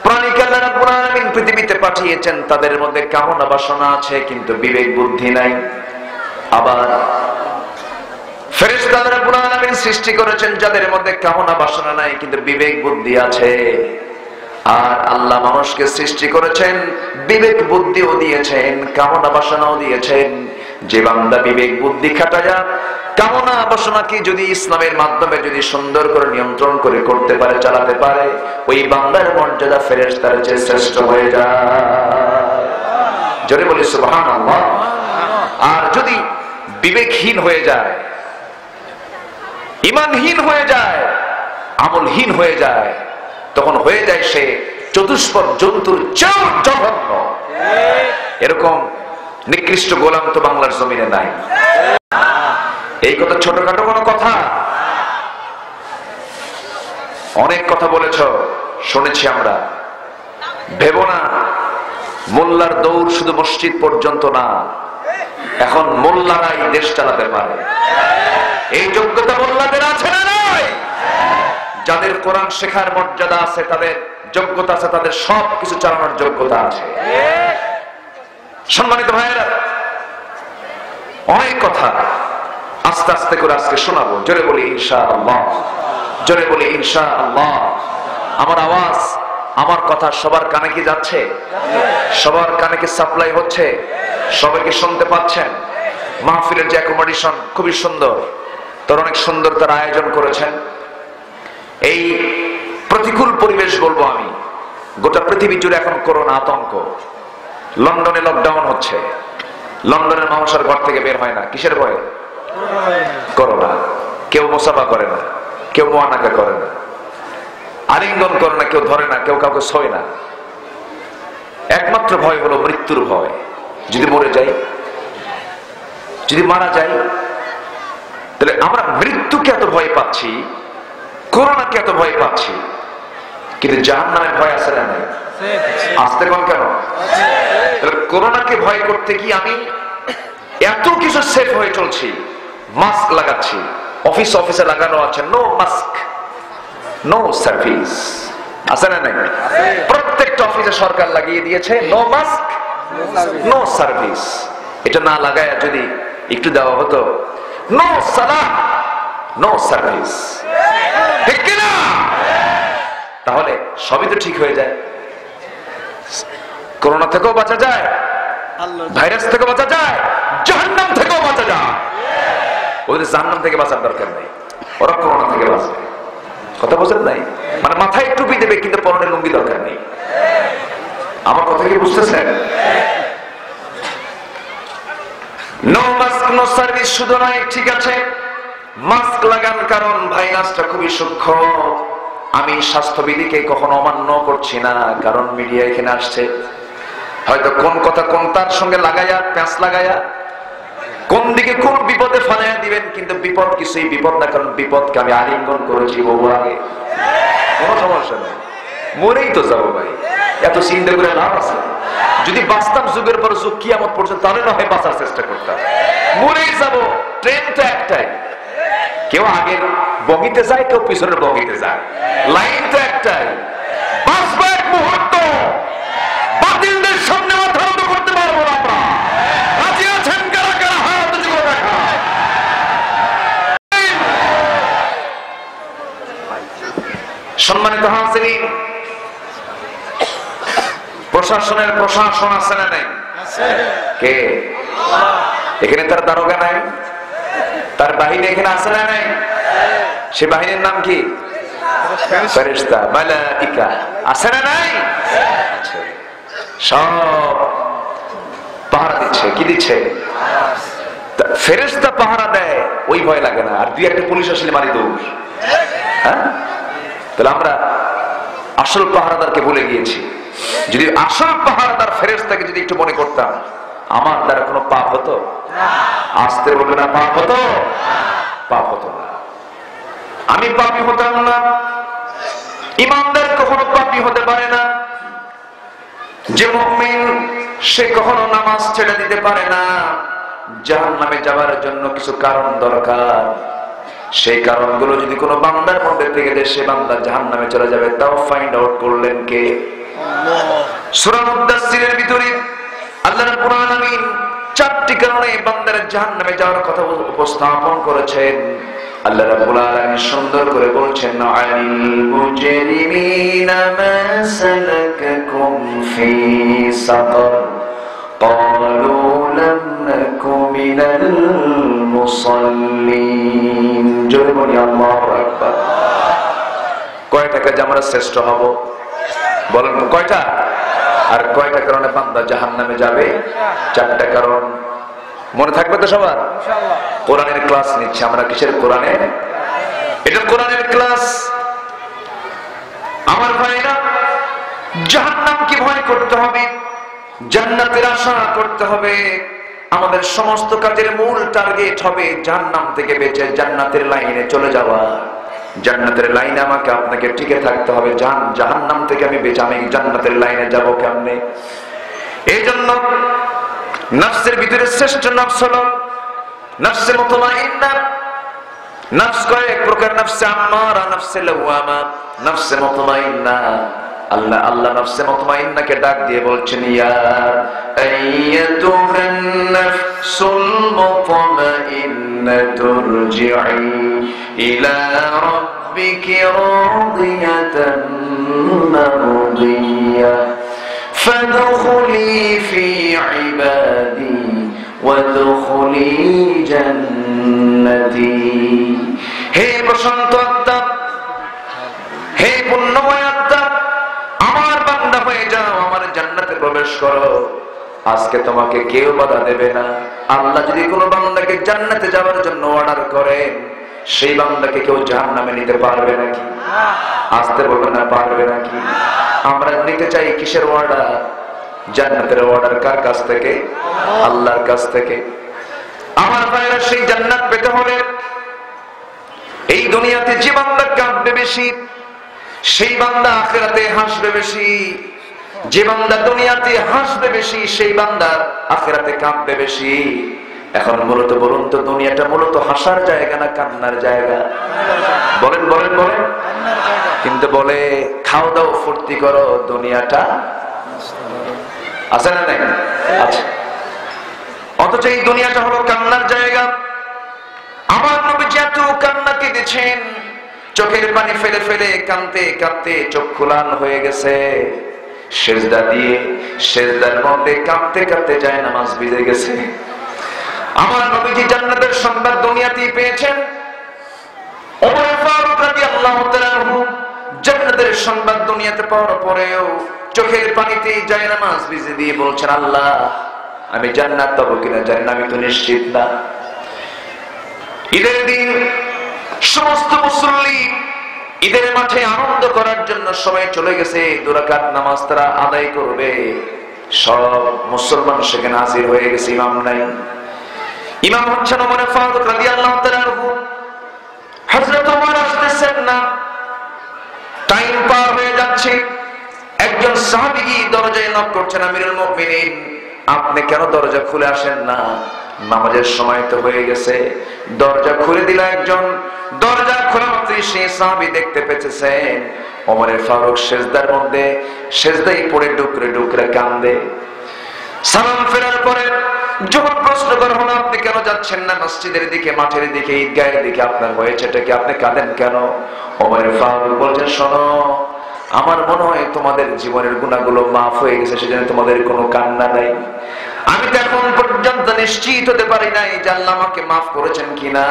প্রাণীকে আল্লাহ রাব্বুল আলামিন পৃথিবীতে পাঠিয়েছেন, তাদের মধ্যে কামনা বাসনা আছে কিন্তু বিবেক বুদ্ধি নাই। আবার ফেরেশতা আল্লাহ রাব্বুল আলামিন সৃষ্টি করেছেন যাদের মধ্যে কামনা বাসনা নাই কিন্তু বিবেক বুদ্ধি আছে। আর আল্লাহ মানুষকে সৃষ্টি করেছেন, বিবেক বুদ্ধিও দিয়েছেন, কামনা বাসনাও দিয়েছেন। যে বান্দা বিবেক বুদ্ধি খাটায়া কামনা বাসনাকে যদি ইসলামের মাধ্যমে যদি সুন্দর করে নিয়ন্ত্রণ করে করতে পারে, চালাতে পারে, ওই বান্দার মর্যাদা ফেরেশতার চেয়ে শ্রেষ্ঠ হয়ে যায়। জোরে বলি সুবহানাল্লাহ। আর যদি বিবেকহীন হয়ে যায়, ঈমানহীন হয়ে যায়, আমলহীন হয়ে যায়, তখন হয়ে যায় সে চতুষ্পদ জন্তুর চেয়েও জঘন্য। এরকম নিকৃষ্ট গোলাম তো বাংলার জমিনে নাই। এই কথা ছোটখাটো কোনো কথা? অনেক কথা বলেছ, শুনেছি আমরা। ভেবো না মোল্লার দৌড় শুধু মসজিদ পর্যন্ত না, এখন মোল্লারাই দেশ চালাতে পারে। এই যোগ্যতা মোল্লাদের আছে না নাই? যাদের কোরআন শেখার মর্যাদা আছে, তাদের যোগ্যতা আছে, তাদের সব কিছু চালানোর যোগ্যতা আছে। সম্মানিত ভাইয়েরা, অনেক কথা আস্তে আস্তে করে আজকে শোনাবো। জোরে বলি ইনশাআল্লাহ, জোরে বলি ইনশাআল্লাহ। আমার আওয়াজ, আমার কথা সবার কানে কি যাচ্ছে? সবার কানে কি সাপ্লাই হচ্ছে? সবাইকে শুনতে পাচ্ছেন? মাহফিলের যে অ্যাকোমোডেশন খুবই সুন্দর, তার অনেক সুন্দর তার আয়োজন করেছেন। এই প্রতিকূল পরিবেশ বলবো আমি, গোটা পৃথিবী জুড়ে এখন করোনা আতঙ্ক। লন্ডনে লকডাউন হচ্ছে, লন্ডনের মানুষ আর ঘর থেকে বের হয় না। কিসের ভয়ে? করোনা। কেউ মুসাফা করে না, কেউ মুআনাকা করে না, আলিঙ্গন করে না, কেউ ধরে না, কেউ কাউকে ছয় না। একমাত্র ভয় হলো মৃত্যুর ভয়। যদি মরে যাই, যদি মারা যাই, তাহলে আমরা মৃত্যুকে এত ভয় পাচ্ছি, করোনাকে এত ভয় পাচ্ছি, কিন্তু জাহান্নামের ভয় আছে না নাই? আসতে কোন কেন? করোনাকে ভয় করতে কি আমি এত কিছু সেফ হয়ে চলছি, মাস্ক লাগাচ্ছি, অফিসে লাগানো আছে নো মাস্ক নো সার্ভিস, আছে না নাই? প্রত্যেকটা অফিসে সরকার লাগিয়ে দিয়েছে নো মাস্ক নো সার্ভিস। এটা না লাগায় যদি একটু দেওয়া হতো নো সালাহ নো সার্ভিস, ঠিক কিনা? তাহলে সবই তো ঠিক হয়ে যায়। করোনা থেকেও বাঁচা যায়, ভাইরাস থেকেও বাঁচা যায়, জাহান্নাম থেকেও বাঁচা যায়। ওদের জাহান্নাম থেকে বাঁচার দরকার নেই, ওরা করোনা থেকে বাঁচবে। কথা বোঝেন নাই? মানে মাথায় টুপি দেবে কিন্তু পরনে লুঙ্গি দরকার নেই। আমার কথা কি বুঝতেছেন? নো মাস্ক নো সার্ভিস শুধু নয়, ঠিক আছে মাস্ক লাগান, কারণ ভাইরাসটা খুবই সূক্ষ্ম। আমি স্বাস্থ্যবিধিকে কখনো অমান্য করছি না, কারণ মিডিয়া এখানে আসছে, হয়তো কোন কথা কোন তার সঙ্গে লাগাইয়া প্যাঁচ লাগাইয়া কোন দিকে কোন বিপদে ফালাইয়া দিবেন, কিন্তু বিপদ কিছুই বিপদ না, কারণ বিপদকে আমি আলিঙ্গন করেছি বহু আগে। কোন সমস্যা নেই, মরেই তো যাবো ভাই, এত চিন্তা করে লাভ আছে? যদি বাঁচতাম যুগের পর যুগ কিয়ামত পর্যন্ত, তাহলে না হয় বাঁচার চেষ্টা করতাম। মরেই যাবো, ট্রেন তো একটাই, কেউ আগের বগিতে যায়, কেউ পিছনের বগিতে যায়, লাইন তো একটাই। বাঁচবো এক মুহূর্ত, বাতিলদের সামনে মাথা নত করতে পারবো না আমরা। রাজি আছেন কারা কারা? হাত উঁচু করে রাখা। সম্মানিত হাজিরিন, প্রশাসনের প্রশাসন আছে না নাই? কে? এখানে তার দারোগা নাই, তার বাহিনী এখানে আছে না নাই? সে বাহিনীর নাম কি? ফেরেশতা, মালাইকা, আছে না নাই? সব পাহারা দিচ্ছে। কি দিচ্ছে? ফেরেশতা পাহারা দেয়, ওই ভয় লাগে না। আর দুই একটা পুলিশ আসলে মারি দৌড়। হ্যাঁ, তাহলে আমরা আসল পাহারাদারকে ভুলে গিয়েছি। যদি আসল পাহারাদার ফেরেশতাকে যদি একটু মনে করতাম, আমার দ্বারা কোনো পাপ হতো? আসতে বলবে না, পাপ হতো? পাপ হতো না। আমি পাপী হতাম না। ইমানদার কখনো পাপী হতে পারে না। যে মুমিন সে কখনো নামাজ ছেড়ে দিতে পারে না। জাহান্নামে যাওয়ার জন্য কিছু কারণ দরকার। সেই কারণগুলো যদি কোনো বান্দার মধ্যে থেকে যায়, সে বান্দা জাহান্নামে চলে যাবে। তাও ফাইন্ড আউট করলেন কে? সূরা মুদাসসিরের ভিতরে আল্লাহ রাব্বুল আলামিন 4টি কারণে বান্দার জাহান্নামে যাওয়ার কথা উপস্থাপন করেছেন। আল্লাহ রাব্বুল আলামিন সুন্দর করে বলছেন, আলিল মুজরিমিনা মা সালাকাকুম ফি সাকার ক্বালু লাম নাকু মিনাল মুসাল্লিন। জোরে বলি আল্লাহু আকবার। কয়টা কাজে আমরা শ্রেষ্ঠ হব বলেন? কয়টা? আর কয়টা কারণে বান্দা জাহান্নামে যাবে? 4টা কারণ। মনে থাকবে তো সবার? ইনশাআল্লাহ। কোরআনের ক্লাস নিচ্ছি আমরা। কিসের কোরআনে? এটা কোরআনের ক্লাস। আমার ভাইরা, জাহান্নামকে ভয় করতে হবে, জান্নাতের আশা করতে হবে। আমাদের সমস্ত কাজের মূল টার্গেট হবে জাহান্নাম থেকে বেঁচে জান্নাতের লাইনে চলে যাওয়া। জান্নাতের লাইনে আমাকে আপনাকে টিকে থাকতে হবে। জাহান্নাম থেকে আমি বেঁচে আমি জান্নাতের লাইনে যাব কেমনে? এই জন্য নফসের ভিতরে শ্রেষ্ঠ নফস হলো নফসে মুতমাইন্না। নফস কয়েক প্রকার, নফসে আম্মারা, নফসে লাওয়ামা, নফসে মুতমাইন্না। আল্লাহ নফসে মুতমাইন্নাকে ডাক দিয়ে বলছেন, ইয়া আইয়াতুহান নাফসুল মুতমাইন্নাতু রজিই ইলা রাব্বিকি রাদিয়াতান মারদিয়া ফাদখুলি ফি ইবাদি ওয়াদখুলি জান্নাতি। হে প্রশান্ত আত্মা, হে পুণ্যময় আত্মা, আমার বান্দা হয়ে যাও, আমার জান্নাতে প্রবেশ করো। আজকে তোমাকে কেউ বাধা দেবে না। আল্লাহ যদি কোনো বান্দাকে জান্নাতে যাওয়ার জন্য অর্ডার করেন, সেই বান্দাকে কেউ জাহান্নামে নিতে পারবে নাকি? আসতে বলবে না, পারবে নাকি? আমরা নিতে চাই কিসের অর্ডার? জান্নাতের অর্ডার। কার কাছ থেকে? আল্লাহর কাছ থেকে। আমার ভাইরা, সেই জান্নাত পেতে হলে এই দুনিয়াতে যে বান্দা কাঁদবে বেশি, সেই বান্দা আখিরাতে হাসবে বেশি। যে বান্দা দুনিয়াতে হাসবে বেশি, সেই বান্দা আখিরাতে কাঁদবে বেশি। এখন মূলত বলুন তো, দুনিয়াটা মূলত হাসার জায়গা না কান্নার জায়গা? বলেন বলেন বলেন। কিন্তু বলে খাও দাও ফুর্তি করো, দুনিয়াটা আছে না নাই? আচ্ছা। অথচ এই দুনিয়াটা হলো কান্নার জায়গা। আমার নবী এত কান্না কেঁদেছেন, চোখের পানি ফেলে ফেলে কাঁদতে কাঁদতে চক্ষু লাল হয়ে গেছে। সেজদা দিয়ে সেজদার মধ্যে কাঁদতে কাঁদতে যায় নামাজ ভিজে গেছে। আমার নবীজি জান্নাতের সংবাদ দুনিয়াতেই পেয়েছেন। ওমর ফারুক রাদিয়াল্লাহু তাআলা আনহু জান্নাতের সংবাদ দুনিয়াতে পাওয়ার পরেও চোখের পানিতে যায় নামাজ ভিজে দিয়ে বলছেন, আল্লাহ আমি জান্নাত পাবো কিনা জানি না, আমি তো নিশ্চিত না। ঈদের দিন সমস্ত মুসল্লি ঈদের মাঠে আনন্দ করার জন্য সবাই চলে গেছে। 2 রাকাত নামাজ তারা আদায় করবে। সব মুসলমান সেখানে হাজির হয়ে গেছে। ইমাম নাই। ইমাম হচ্ছেন ওমর ফারুক রাদিয়াল্লাহু তাআলা আনহু। হযরত ওমর আসতেছেন না। টাইম পার হয়ে যাচ্ছে। একজন সাহাবী দরজায় নক করছেন, আমিরুল মুমিনিন আপনি কেন দরজা খুলে আসেন না? নামাজের সময় তো হয়ে গেছে। দরজা খুলে দিল একজন। দরজা খোলা মাত্রই সেই সাহাবী দেখতে পেয়েছেন ওমর ফারুক সেজদার মধ্যে, সেজদায় পড়ে ডুকরে ডুকরে কান্দে। সালাম ফেরার পরে যখন প্রশ্ন করা হলো, আপনি কেন যাচ্ছেন না মসজিদের দিকে, মাঠের দিকে, ঈদগাহের দিকে, আপনার হয়েছেটা কি, আপনি কাঁদেন কেন? ওমর ফারুক বলছেন, শোনো, আমার মনে হয় তোমাদের জীবনের গুনাহগুলো মাফ হয়ে গেছে, সেজন্য তোমাদের কোনো কান্না নাই। আমি তো এখন পর্যন্ত নিশ্চিত হতে পারি নাই যে আল্লাহ আমাকে মাফ করেছেন কিনা।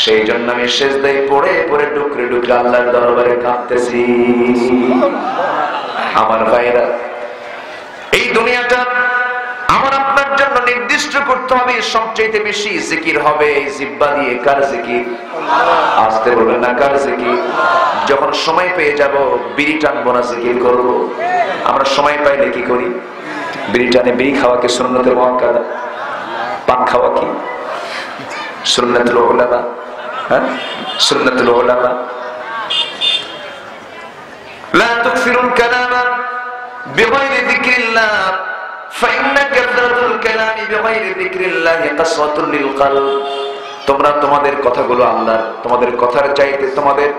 সেই জন্য আমি সেজদায় পড়ে পড়ে ডুকরে ডুকরে আল্লাহর দরবারে কাঁদতেছি। আমার ভাইরা, এই দুনিয়াটা আমার আপনার জন্য নির্দিষ্ট করতে হবে। সবচেয়ে বেশি জিকির হবে জিহ্বা দিয়ে। কার জিকির? আসতে বলবেন না, কার জিকির? যখন সময় পেয়ে যাব বিড়ি টানবো না, জিকির করবো। আমরা সময় পাইলে কি করি? বিড়ি টানে। বিড়ি খাওয়া কি সুন্নতে মুআক্কাদা? পান খাওয়া কি সুন্নাতুল উলামা? হ্যাঁ, সুন্নাতুল উলামা। লা তুকসিরুল কালামা বিগাইরি যিকরিল্লাহ ফাইন্না কাসরাতুল কালামি বিগাইরি যিকরিল্লাহ কাসওয়াতুল লিল কলব। তোমরা তোমাদের কথাগুলো আল্লাহর, তোমাদের কথার চাইতে, তোমাদের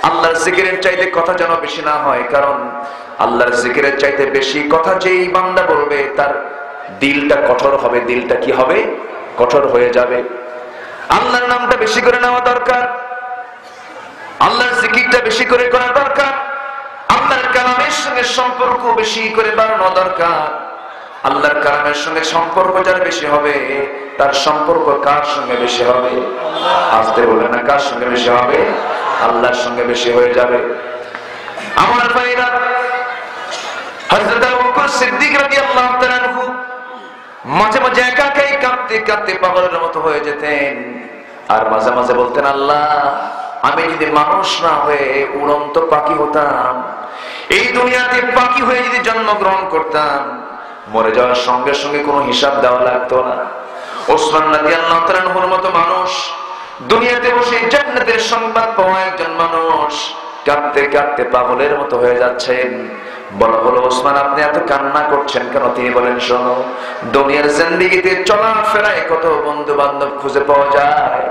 আল্লাহর জিকিরের চাইতে কথা যেন বেশি না হয়, কারণ আল্লাহর জিকিরের চাইতে বেশি কথা যেই বান্দা বলবে তার দিলটা কঠোর হবে। দিলটা কি হবে? কঠোর হয়ে যাবে। আল্লাহর নামটা বেশি করে নেওয়া দরকার, আল্লাহর জিকিরটা বেশি করে করা দরকার, আল্লাহর কালামের সঙ্গে সম্পর্ক বেশি করে বাড়ানো দরকার। আল্লাহর কালামের সঙ্গে সম্পর্ক যার বেশি হবে, তার সম্পর্ক কার সঙ্গে বেশি হবে? আসতে বলে না, কার সঙ্গে বেশি হবে? আল্লাহর সঙ্গে বেশি হয়ে যাবে। আমার ভাইরা, হযরত আবু বকর সিদ্দিক রাদিয়াল্লাহু তাআলা আনহু মাঝে মাঝে একা একাই কাঁদতে কাঁদতে পাগলের মতো হয়ে যেতেন, আর মাঝে মাঝে বলতেন, আল্লাহ, আমি যদি মানুষ না হয়ে উড়ন্ত পাখি হতাম, এই দুনিয়াতে পাখি হয়ে যদি জন্মগ্রহণ করতাম, মরে যাওয়ার সঙ্গে সঙ্গে কোনো হিসাব দেওয়া লাগতো না। ওসমান রাদিয়াল্লাহু তাআলা আনহুর মতো মানুষ, দুনিয়াতে বসে জান্নাতের সংবাদ পাওয়া একজন মানুষ, কাঁদতে কাঁদতে পাগলের মতো হয়ে যাচ্ছেন। বলা হলো, ওসমান, আপনি এত কান্না করছেন কেন? তিনি বলেন, শোনো, দুনিয়ার জিন্দেগিতে চলাফেরায় কত বন্ধু বান্ধব খুঁজে পাওয়া যায়,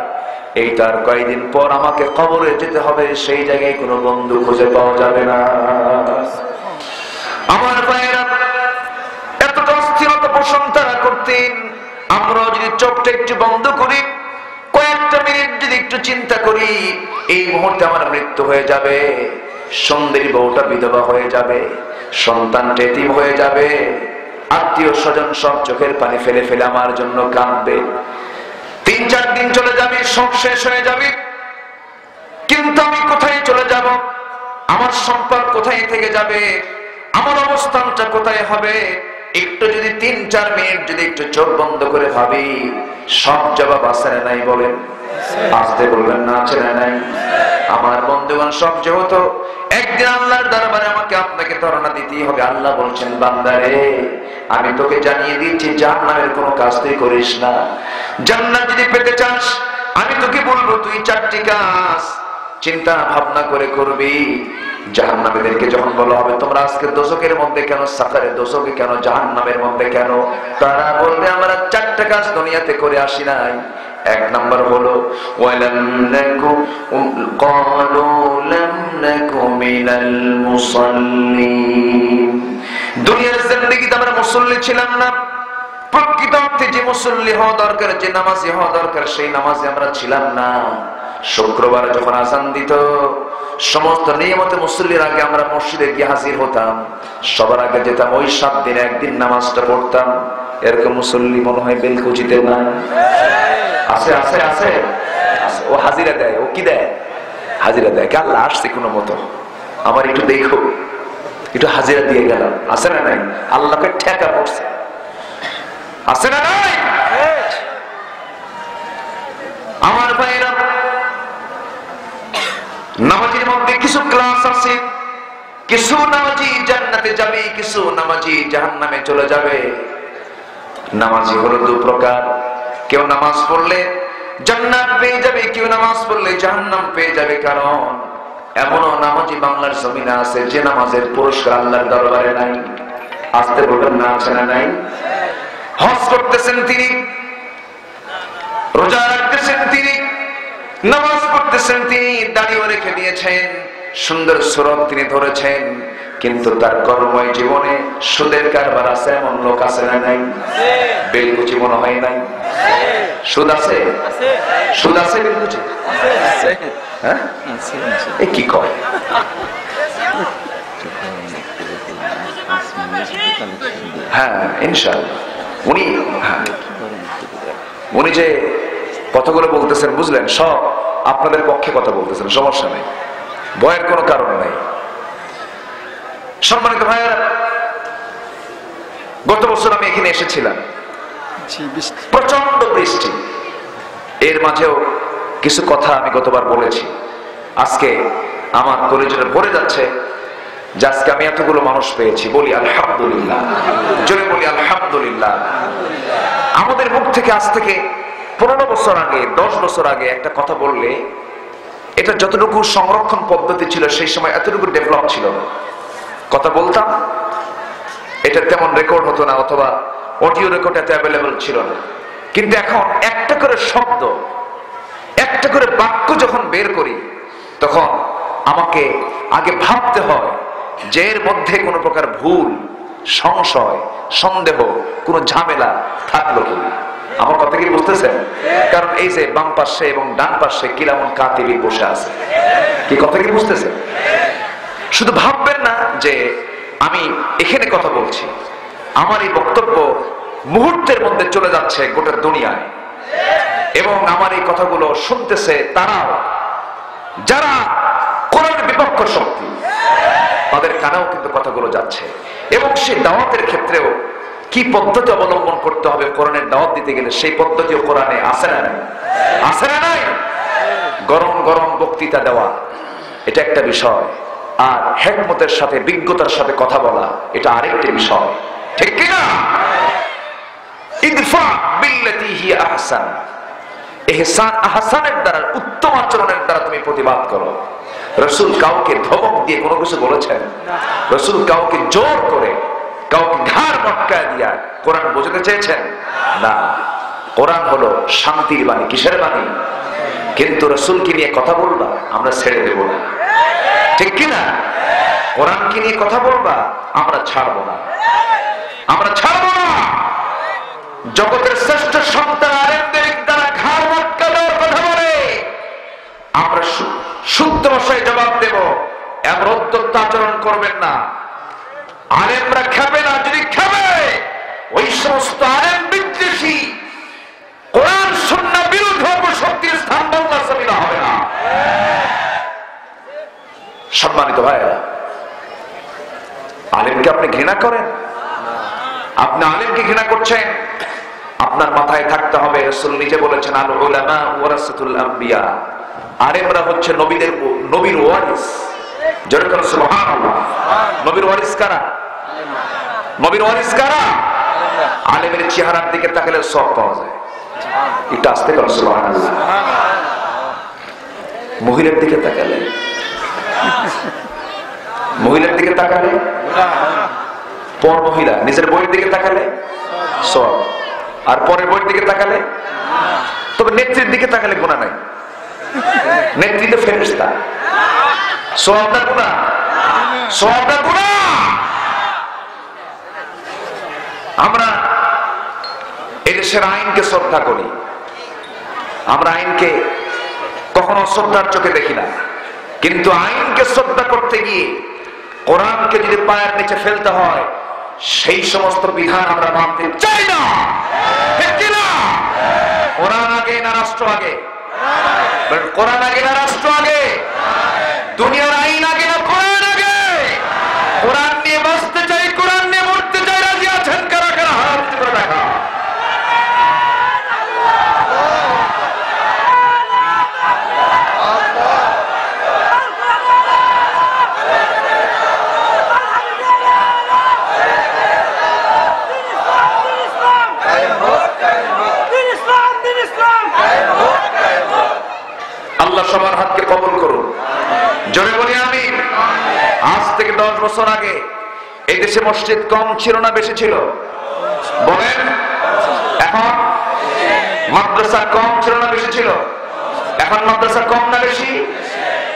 এই তার কয়েকদিন পর আমাকে কবরে যেতে হবে, সেই জায়গায় কোনো বন্ধু খুঁজে পাওয়া যাবে না। আমার ভাইয়েরা, এতটা অস্থিরতা পোষণ তারা করতেন। আমরাও যদি চোখটা একটু বন্ধ করি, কয়েকটা মিনিট যদি একটু চিন্তা করি, এই মুহূর্তে আমার মৃত্যু হয়ে যাবে, সুন্দরী বউটা বিধবা হয়ে যাবে, সন্তান এতিম হয়ে যাবে, আত্মীয় স্বজন সব চোখের পানি ফেলে ফেলে আমার জন্য কাঁদবে, 3-4 দিন চলে যাবে, সব শেষ হয়ে যাবে, কিন্তু আমি কোথায় চলে যাব? আমার সম্পদ কোথায় থেকে যাবে? আমার অবস্থানটা কোথায় হবে? একটু যদি 3-4 মিনিট যদি একটু চোখ বন্ধ করে ভাবি, সব জবাব আছে না নাই? বলেন, আসতে বলবেন না, আছে না নাই? আমার বন্ধুগণ, সব যেহেতু একদিন আল্লাহর দরবারে আমাকে আপনাকে ধরনা দিতেই হবে। আল্লাহ বলছেন, বান্দারে, আমি তোকে জানিয়ে দিচ্ছি, জাহান্নামের কোনো কাজ তুই করিস না। জান্নাত যদি পেতে চাস, আমি তোকে বলবো, তুই 4টি কাজ চিন্তা ভাবনা করে করবি। জাহান্নামীদেরকে যখন বলা হবে, তোমরা আজকে দোজখের মধ্যে কেন, সাকারে দোজখে কেন, জাহান্নামের মধ্যে কেন? তারা বলবে, আমরা 4টা কাজ দুনিয়াতে করে আসি নাই। 1 নাম্বার হলো, ওয়ালাম নাকু ক্বালু লাম নাকু মিনাল মুসাল্লিন। দুনিয়ার জিন্দেগিতে আমরা মুসল্লি ছিলাম না। প্রকৃত অর্থে যে মুসল্লি হওয়া দরকার, যে নামাজি হওয়া দরকার, সেই নামাজি আমরা ছিলাম না। শুক্রবার যখন আযান দিত, সমস্ত নিয়মতে মুসল্লির আগে আমরা মসজিদে গিয়ে হাজির হতাম, সবার আগে যেতাম, ওই 7 দিনে একদিন নামাজটা পড়তাম। এরকম মুসল্লি মনে হয় বেলকুচিতে না? আছে আছে আছে, ও হাজিরা দেয়। ও কি দেয়? হাজিরা দেয়। কে? আল্লাহ আসছে কোনো মতো, আমার একটু দেখো, একটু হাজিরা দিয়ে গেলাম। আছে না নাই? আল্লাহকে ঠেকা পড়ছে, আছে না নাই? আমার ভাইরা, নামাজের মধ্যে কিছু ক্লাস আছে। কিছু নামাজি জান্নাতে যাবে, কিছু নামাজি জাহান্নামে চলে যাবে। নামাজি হলো 2 প্রকার। কেউ নামাজ পড়লে জান্নাত পেয়ে যাবে, কেউ নামাজ পড়লে জাহান্নাম পেয়ে যাবে। কারণ এমনও নামাজি বাংলার জমিনে আছে, যে নামাজের পুরস্কার আল্লাহর দরবারে নাই। আসতে বলবেন না, আছে না নাই? হজ করতেছেন তিনি, রোজা রাখতেছেন তিনি, নামাজ পড়তেছেন তিনি, দাড়িও রেখে দিয়েছেন, সুন্দর সুরত তিনি ধরেছেন, কিন্তু তার কর্মময় জীবনে সুদের কারবার আছে। এমন লোক আছে না নাই? বেলকুচি মনে হয় নাই? সুদ আছে? সুদ আছে? বেলকুচি? হ্যাঁ, এ কি কয়? হ্যাঁ, ইনশাআল্লাহ। উনি যে কথাগুলো বলতেছেন, বুঝলেন, সব আপনাদের পক্ষে কথা বলতেছেন, সমস্যা নেই, ভয়ের কোনো কারণ নাই। সম্মানিত ভাইয়েরা, গত বছর আমি এখানে এসেছিলাম, প্রচন্ড বৃষ্টি, এর মাঝেও কিছু কথা আমি গতবার বলেছি। আজকে আমার কলিজাটা ভরে যাচ্ছে যে আজকে আমি এতগুলো মানুষ পেয়েছি। বলি আলহামদুলিল্লাহ, জোরে বলি আলহামদুলিল্লাহ। আমাদের মুখ থেকে আজ থেকে 15 বছর আগে, 10 বছর আগে একটা কথা বললে এটা যতটুকু সংরক্ষণ পদ্ধতি ছিল সেই সময় এতটুকু ডেভেলপ ছিল না। কথা বলতাম, এটা তেমন রেকর্ড হতো না, অথবা অডিও রেকর্ড এত অ্যাভেলেবল ছিল না। কিন্তু এখন একটা করে শব্দ, একটা করে বাক্য যখন বের করি, তখন আমাকে আগে ভাবতে হয় যে এর মধ্যে কোনো প্রকার ভুল, সংশয়, সন্দেহ, কোনো ঝামেলা থাকলো কিনা। আমার কথা কি বুঝতেছেন? কারণ এই যে বাম পাশে এবং ডান পাশে কিরামন কাতিবি বসে আছে, কি কথা কি বুঝতেছেন? শুধু ভাববেন না যে আমি এখানে কথা বলছি, আমার এই বক্তব্য মুহূর্তের মধ্যে চলে যাচ্ছে গোটা দুনিয়ায়, এবং আমার এই কথাগুলো শুনতেছে তারাও, যারা কোরআনের বিপক্ষ শক্তি, তাদের কানেও কিন্তু কথাগুলো যাচ্ছে। এবং সেই দাওয়াতের ক্ষেত্রেও কি পদ্ধতি অবলম্বন করতে হবে কোরআনের দাওয়াত দিতে গেলে, সেই পদ্ধতিও কোরআনে আছে না নাই? আছে না নাই? গরম গরম বক্তৃতা দেওয়া এটা একটা বিষয়, আর হিকমতের সাথে, বিজ্ঞতার সাথে কথা বলা এটা আরেকটা বিষয়, ঠিক কি না? ইদফা বিল্লাতি হিয়া আহসান, ইহসান আহসানের দ্বারা, উত্তম আচরণের দ্বারা তুমি প্রতিবাদ করো। রাসূল কাউকে ধমক দিয়ে কোনো কিছু বলেছেন? রাসূল কাউকে জোর করে, কাউকে ঘাড় মটকায় দিয়া কোরআন বোঝাতে চেয়েছেন? না। কোরআন হলো শান্তির বাণী। কিসের বাণী? কিন্তু রাসূলকে নিয়ে কথা বলবা আমরা ছেড়ে দেব না, ঠিক কিনা? কোরআনকে নিয়ে কথা বলবা আমরা ছাড়বো না, আমরা ছাড়বো না। জগতের শ্রেষ্ঠ সন্তান আলেমদের দ্বারা ঘাড় মটকা দেওয়ার কথা বলে আমরা শুদ্ধ ভাষায় জবাব দেব, এমন অত্যন্ত আচরণ করবেন না। আলেমরা খাবে না, যদি খাবে ওই সমস্ত আলেম বিদ্বেষী, কোরআন সুন্নাহ বিরোধী অপশক্তির স্থান বাংলার জমিনে হবে না। সম্মানিত ভাইরা, আলেমকে আপনি ঘৃণা করেন? আপনি আলেমকে ঘৃণা করছেন? আপনার মাথায় থাকতে হবে রাসূল নিজে বলেছেন, আল উলামা ওয়ারাসাতুল আম্বিয়া, আলেমরা হচ্ছে নবীর ওয়ারিস। জোরে করে সুবহানাল্লাহ। নবীর ওয়ারিস কারা? নবীর ওয়ারিস কারা? আলেমের চেহারার দিকে তাকালে সব পাওয়া যায়। একটু আস্তে করে সুবহানাল্লাহ। মহিলার দিকে তাকালে, মহিলার দিকে তাকালে পর মহিলা, নিজের বইয়ের দিকে তাকালে সব, আর পরের বইয়ের দিকে তাকালে, তবে নেত্রীর দিকে তাকালে গুনাহ নাই। নেত্রী তো ফেরেশতা, সওয়াব না গুনাহ? সওয়াব না গুনাহ? আমরা এদেশের আইনকে শ্রদ্ধা করি, আমরা আইনকে কখনো শ্রদ্ধার চোখে দেখি না, কিন্তু আইনকে শ্রদ্ধা করতে গিয়ে কোরআনকে যদি পায়ের নিচে ফেলতে হয়, সেই সমস্ত বিধান আমরা মানতে চাই না, ঠিক না? কোরআন আগে না রাষ্ট্র আগে? কোরআন আগে না রাষ্ট্র আগে? দুনিয়ার আইন আগে না কোরআন আগে? কোরআন নিয়ে বাঁচতে চাই, কোরআন নিয়ে মরতে চাই, রাজি আছেন কারা কারা? হাত করে দেখা। আল্লাহ সবার হাতকে কবুল করুন, জোরে বলি আমিন। আজ থেকে 10 বছর আগে এই দেশে মসজিদ কম ছিল না বেশি ছিল? বলেন। এখন মাদ্রাসা কম ছিল না বেশি ছিল? এখন মাদ্রাসা কম না বেশি?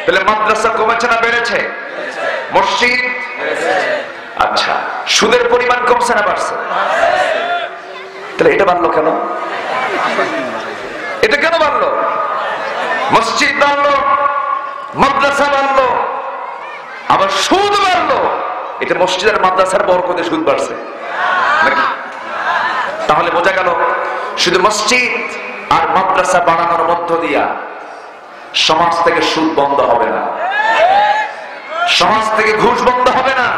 তাহলে মাদ্রাসা কমেছে না বেড়েছে? মসজিদ? আচ্ছা, সুদের পরিমাণ কমছে না বাড়ছে? তাহলে এটা বাড়লো কেন? এটা কেন বাড়লো? মসজিদ বাড়লো, মাদ্রাসা বাড়লো, আবার সুদ বাড়লো। এটা মসজিদ আর মাদ্রাসার বরকতে সুদ বাড়ছে নাকি? তাহলে বোঝা গেল শুধু মসজিদ আর মাদ্রাসা বাড়ানোর মধ্য দিয়া সমাজ থেকে সুদ বন্ধ হবে না, সমাজ থেকে ঘুষ বন্ধ হবে না।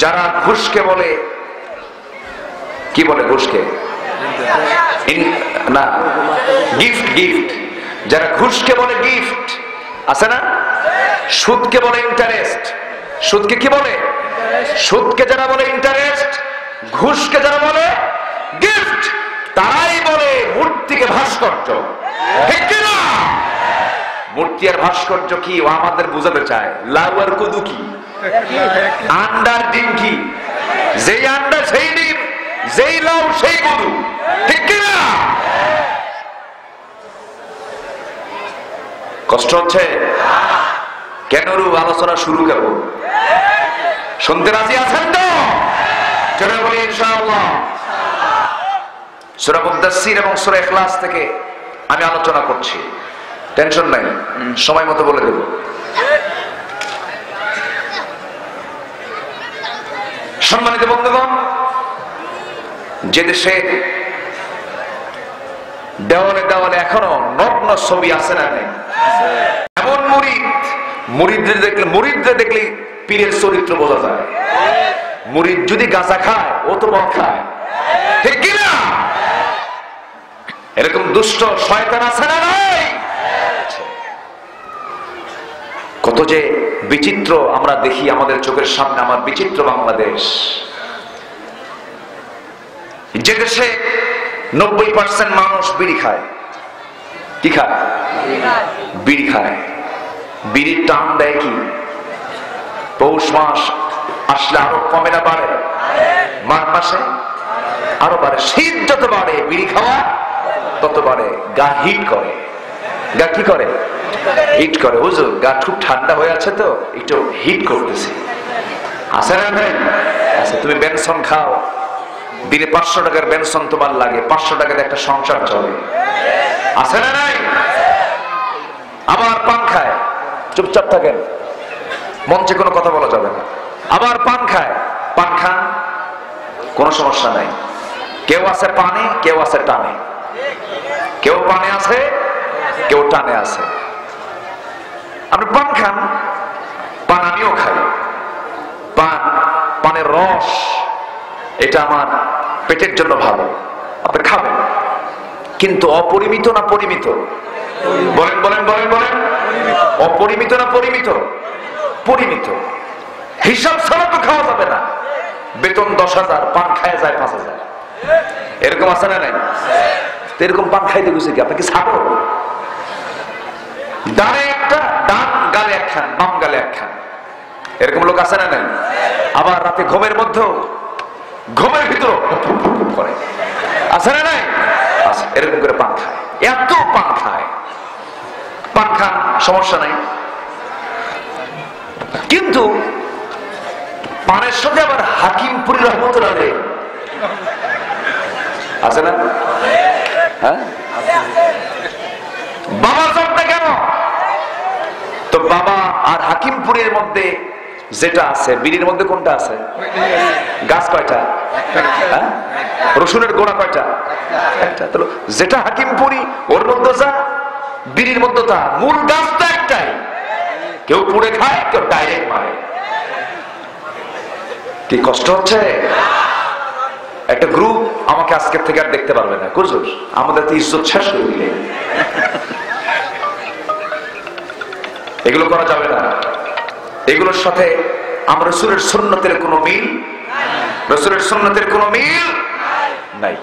যারা ঘুষকে বলে, কি বলে ঘুষকে? না, গিফট, গিফট। যারা ঘুষকে বলে গিফট, আছে না? সুদকে বলে ইন্টারেস্ট। সুদকে কি বলে? সুদকে যারা বলে ইন্টারেস্ট, ঘুষকে যারা বলে গিফট, তারাই বলে মূর্তিকে ভাস্কর্য, ঠিক কি না? মূর্তি আর ভাস্কর্য কি ও আমাদের বুঝাতে চায়। লাউ আর কদু কি, আন্ডার ডিম কি, যেই আন্ডা সেই ডিম, যেই লাউ সেই কদু, ঠিক কিনা? কষ্ট হচ্ছে কেন? আলোচনা শুরু করব, শুনতে রাজি আছেন তো? চলে বলি ইনশাআল্লাহ। সূরা মুদাসসির এবং সূরা ইখলাস থেকে আমি আলোচনা করছি, টেনশন নাই, সময় মতো বলে দেব। সম্মানিত বন্ধুগণ, যে দেশে দেওয়ালে দেওয়ালে এখনো নগ্ন ছবি আছে না নেই? এমন মুরিদদের দেখলে পীরের চরিত্র বোঝা যায়। মুরিদ যদি গাঁজা খায় ও তো মদ খায়, ঠিক কিনা? এরকম দুষ্ট শয়তান আছে না নাই? কত যে বিচিত্র আমরা দেখি আমাদের চোখের সামনে, আমার বিচিত্র বাংলাদেশ। যে দেশে 90% মানুষ বিড়ি খায়। কি খায়? বিড়ি খায়। বিড়ির টান দেয় কি? পৌষ মাস আসলে আরো কমে না বাড়ে? মাঘ মাসে আরো বাড়ে। শীত যত বাড়ে বিড়ি খাওয়া তত বাড়ে। গা হিট করে। গা কি করে? হিট করে। হুজুর গা খুব ঠান্ডা হয়ে আছে তো একটু হিট করতেছি। আছে না ভাই? আচ্ছা, তুমি বেনসন খাও, দিনে 500 টাকার বেনসন তোমার লাগে, 500 টাকাতে একটা সংসার চলে। আছে না নাই? আবার পান খায়, চুপচাপ থাকেন, মঞ্চে কোনো কথা বলা যাবে না। আবার পান খায়, পান খান, কোনো সমস্যা নাই। কেউ আছে পানে, কেউ আছে টানে। কেউ পানে আছে, কেউ টানে আছে। আপনি পান খান, পান আমিও খাই। পানের রস এটা আমার পেটের জন্য ভালো, আপনি খাবেন, কিন্তু অপরিমিত না পরিমিত? বলেন বলেন বলেন বলেন। অপরিমিত না পরিমিত? পরিমিত। হিসাব ছাড়া তো খাওয়া যাবে না। বেতন 10,000, পান খায় যায় 5,000। এরকম আছে না নাই? এরকম পান খাইতে গেছে কি? আপনি কি ছাড়ো? ডানে একটা, ডান গালে একখান, বাম গালে একখান। এরকম লোক আছে না নাই? আবার রাতে ঘুমের মধ্যেও, ঘুমের ভিতর করে, আছে না নাই? আছে। এরকম করে পান খায়, এত পান খায়। পান খান, সমস্যা নাই, কিন্তু পানের সাথে আবার হাকিমপুরি রহমতুল্লাহ আছে না? হ্যাঁ, বাবা জবটা কেন? তো বাবা আর হাকিমপুরের মধ্যে যেটা আছে, বিড়ির মধ্যে কোনটা আছে? গাছ কয়টা? হ্যাঁ, রসুনের গোড়া কয়টা? একটা। তো যেটা হাকিমপুরি ওর মধ্যে যা, বিড়ির মধ্যে তা, মূল গাছ তো একটাই। কেউ পুড়ে খায়, কেউ ডাইরেক্ট মারে। কি কষ্ট হচ্ছে? একটা গ্রুপ আমাকে আজকের থেকে আর দেখতে পারবে না। হুজুর আমাদের তো ইজ্জত শেষ করে দিলে। এগুলো করা যাবে না। এগুলোর সাথে আমরা রাসূলের সুন্নতের কোনো মিল, রাসূলের সুন্নতের কোনো মিল নাই।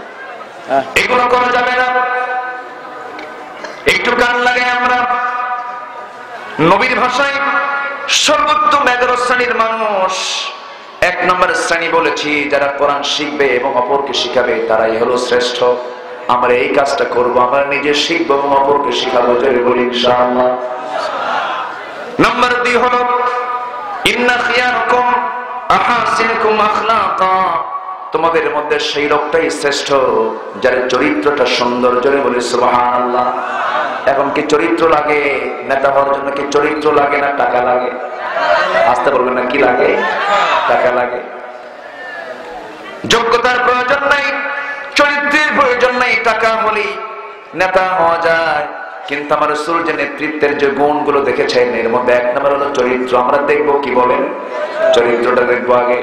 এগুলো করা যাবে না। একটু গান লাগে আমরা নবীর ভাষায় সর্বোত্তম 11 শ্রেণীর মানুষ। 1 নম্বর শ্রেণী বলেছি যারা কোরআন শিখবে এবং অপরকে শিখাবে, তারাই হলো শ্রেষ্ঠ। আমরা এই কাজটা করব, আমরা নিজে শিখবো এবং অপরকে শিখাবো, যদি বলি ইনশাআল্লাহ। নম্বর 2 হলো ইন্না খিয়ারকুম আহসিনুকুম আখলাকা, তোমাদের মধ্যে সেই লোকটাই শ্রেষ্ঠ যার চরিত্রটা সুন্দর, জোরে বলি সুবহানাল্লাহ। এখন কি চরিত্র লাগে? নেতা হওয়ার জন্য কি চরিত্র লাগে না টাকা লাগে? আসতে বলবেন না, কি লাগে? টাকা লাগে। যোগ্যতার প্রয়োজন নাই, চরিত্রের প্রয়োজন নাই, টাকা হলেই নেতা হওয়া যায়। কিন্তু আমার রাসূল যে নেতৃত্বের যে গুণগুলো দেখেছেন, এর মধ্যে 1 নম্বর হলো চরিত্র। আমরা দেখবো, কি বলেন? চরিত্রটা দেখবো আগে,